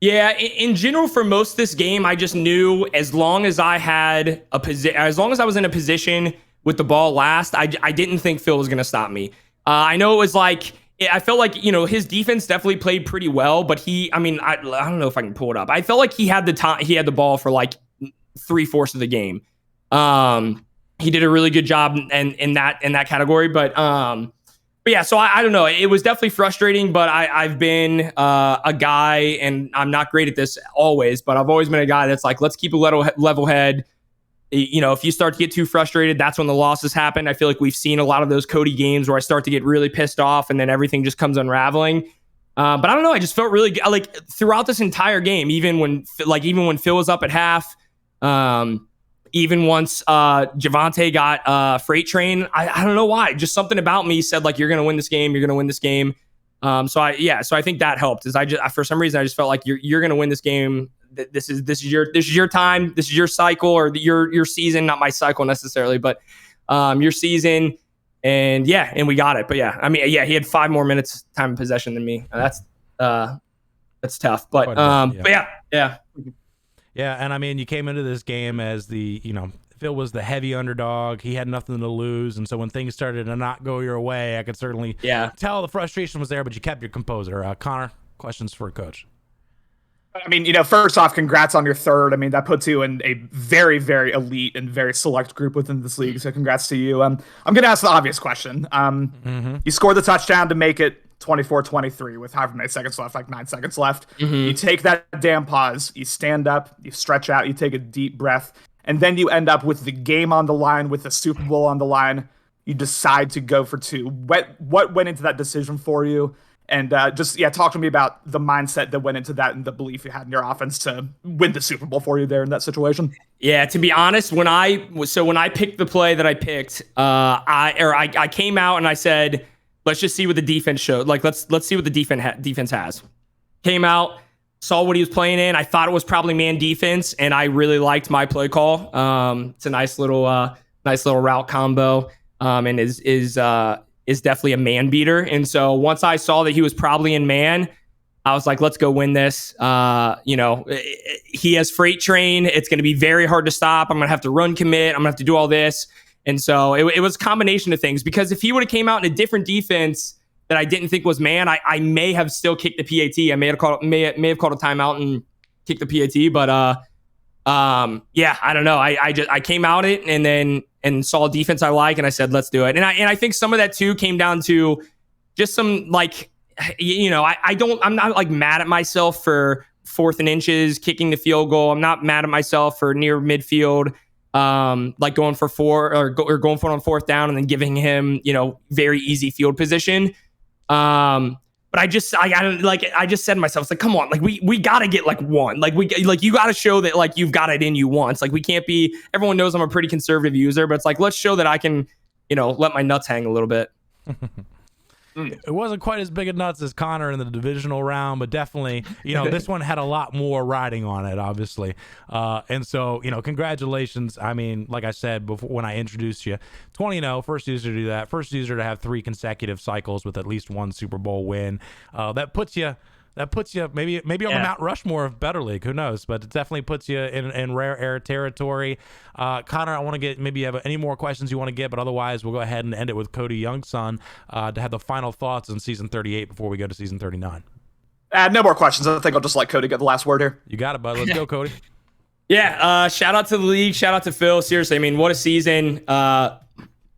Yeah, in general, for most of this game, I just knew as long as I had as long as I was in a position with the ball last, I didn't think Phil was going to stop me. I know it was like, I felt like, his defense definitely played pretty well, but I don't know if I can pull it up. I felt like he had the ball for like 3/4 of the game. He did a really good job in that category, but yeah, so I don't know. It was definitely frustrating, but I've been a guy, and I'm not great at this always, but I've always been a guy that's like, let's keep a level head. If you start to get too frustrated, that's when the losses happen. I feel like we've seen a lot of those Cody games where I start to get really pissed off, and then everything just comes unraveling. But I don't know. I just felt really good. Like throughout this entire game, even when Phil was up at half, even once Javonte got freight train, I don't know why. Just something about me said like, you're gonna win this game. You're gonna win this game. So I think that helped. For some reason I just felt like you're gonna win this game. This is your time. This is your cycle, or your season. Not my cycle necessarily, but your season. And we got it. But he had 5 more minutes time of possession than me. That's tough. But yeah. Yeah, and I mean, you came into this game as Phil was the heavy underdog. He had nothing to lose, and so when things started to not go your way, I could certainly tell the frustration was there, but you kept your composure. Connor, questions for Coach? I mean, first off, congrats on your 3rd. I mean, that puts you in a very, very elite and very select group within this league, so congrats to you. I'm going to ask the obvious question. You scored the touchdown to make it 24-23 with however many seconds left, like 9 seconds left. You take that damn pause, you stand up, you stretch out, you take a deep breath, and then you end up with the game on the line, with the Super Bowl on the line. You decide to go for 2. What went into that decision for you? And talk to me about the mindset that went into that and the belief you had in your offense to win the Super Bowl for you there in that situation. Yeah, to be honest, when I picked the play that I picked, I came out and I said, let's just see what the defense showed. Like, let's see what the defense has. Came out, saw what he was playing in. I thought it was probably man defense, and I really liked my play call. It's a nice little route combo, and is definitely a man beater. And so once I saw that he was probably in man, I was like, let's go win this. He has freight train. It's going to be very hard to stop. I'm going to have to run commit. I'm going to have to do all this. And so it was a combination of things, because if he would have came out in a different defense that I didn't think was man, I may have still kicked the PAT. I may have called a timeout and kicked the PAT, but I don't know. I came out it and saw a defense I like, and I said, let's do it. And I think some of that too came down to just some like, I'm not like mad at myself for 4th and inches, kicking the field goal. I'm not mad at myself for near midfield, like going for 4 or going for it on 4th down and then giving him, very easy field position. But I just said to myself, it's like, come on, like we gotta get like 1, you gotta show that like you've got it in you once. Like we can't be, everyone knows I'm a pretty conservative user, but it's like, let's show that I can, let my nuts hang a little bit. It wasn't quite as big a nuts as Connor in the divisional round, but definitely, this one had a lot more riding on it, obviously. And so, congratulations. I mean, like I said before when I introduced you, 20-0, first user to do that, first user to have 3 consecutive cycles with at least 1 Super Bowl win. That puts you maybe on the Mount Rushmore of Better League. Who knows? But it definitely puts you in rare air territory. Connor, I want to get, maybe you have any more questions you want to get, but otherwise we'll go ahead and end it with Cody Youngson to have the final thoughts on season 38 before we go to season 39. No more questions. I think I'll just let Cody get the last word here. You got it, bud. Let's go, Cody. Yeah, shout out to the league. Shout out to Phil. Seriously, I mean, what a season. I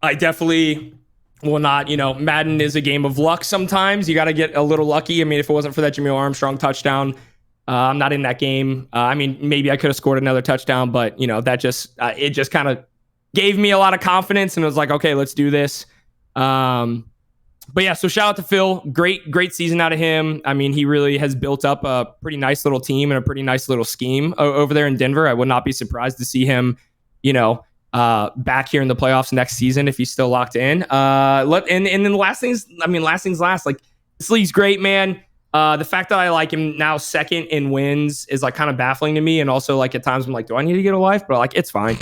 definitely will not, Madden is a game of luck sometimes. You got to get a little lucky. I mean, if it wasn't for that Jamil Armstrong touchdown, I'm not in that game. I mean, maybe I could have scored another touchdown, but, that just, it just kind of gave me a lot of confidence and it was like, okay, let's do this. But yeah, so shout out to Phil. Great season out of him. I mean, he really has built up a pretty nice little team and a pretty nice little scheme over there in Denver. I would not be surprised to see him, back here in the playoffs next season if he's still locked in. And then the last things last. Like, this league's great, man. The fact that I like him now second in wins is like kind of baffling to me. And also like at times I'm like, do I need to get a life? But like, it's fine.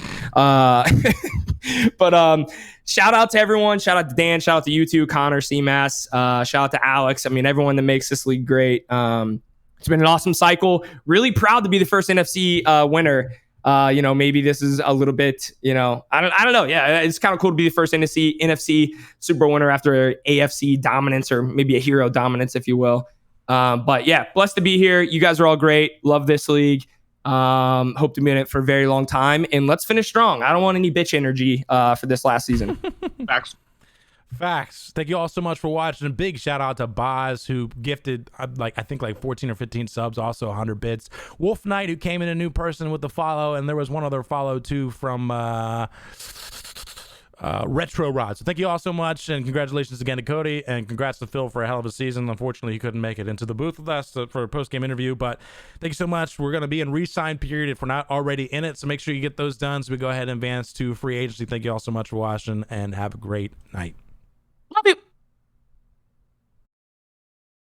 But shout out to everyone. Shout out to Dan. Shout out to you two, Connor, CMass. Shout out to Alex. I mean, everyone that makes this league great. It's been an awesome cycle. Really proud to be the first NFC winner. Maybe this is a little bit, I don't know. Yeah, it's kind of cool to be the first NFC Super Bowl winner after AFC dominance, or maybe a hero dominance, if you will. But yeah, blessed to be here. You guys are all great. Love this league. Hope to be in it for a very long time, and let's finish strong. I don't want any bitch energy for this last season. Facts. Thank you all so much for watching. A big shout out to Boz, who gifted I think 14 or 15 subs, also 100 bits. Wolf Knight, who came in a new person with the follow, and there was one other follow too from Retro Rod. So thank you all so much, and congratulations again to Cody, and congrats to Phil for a hell of a season. Unfortunately, he couldn't make it into the booth with us for a post-game interview, but thank you so much. We're going to be in re-sign period if we're not already in it, so make sure you get those done so we go ahead and advance to free agency. Thank you all so much for watching, and have a great night.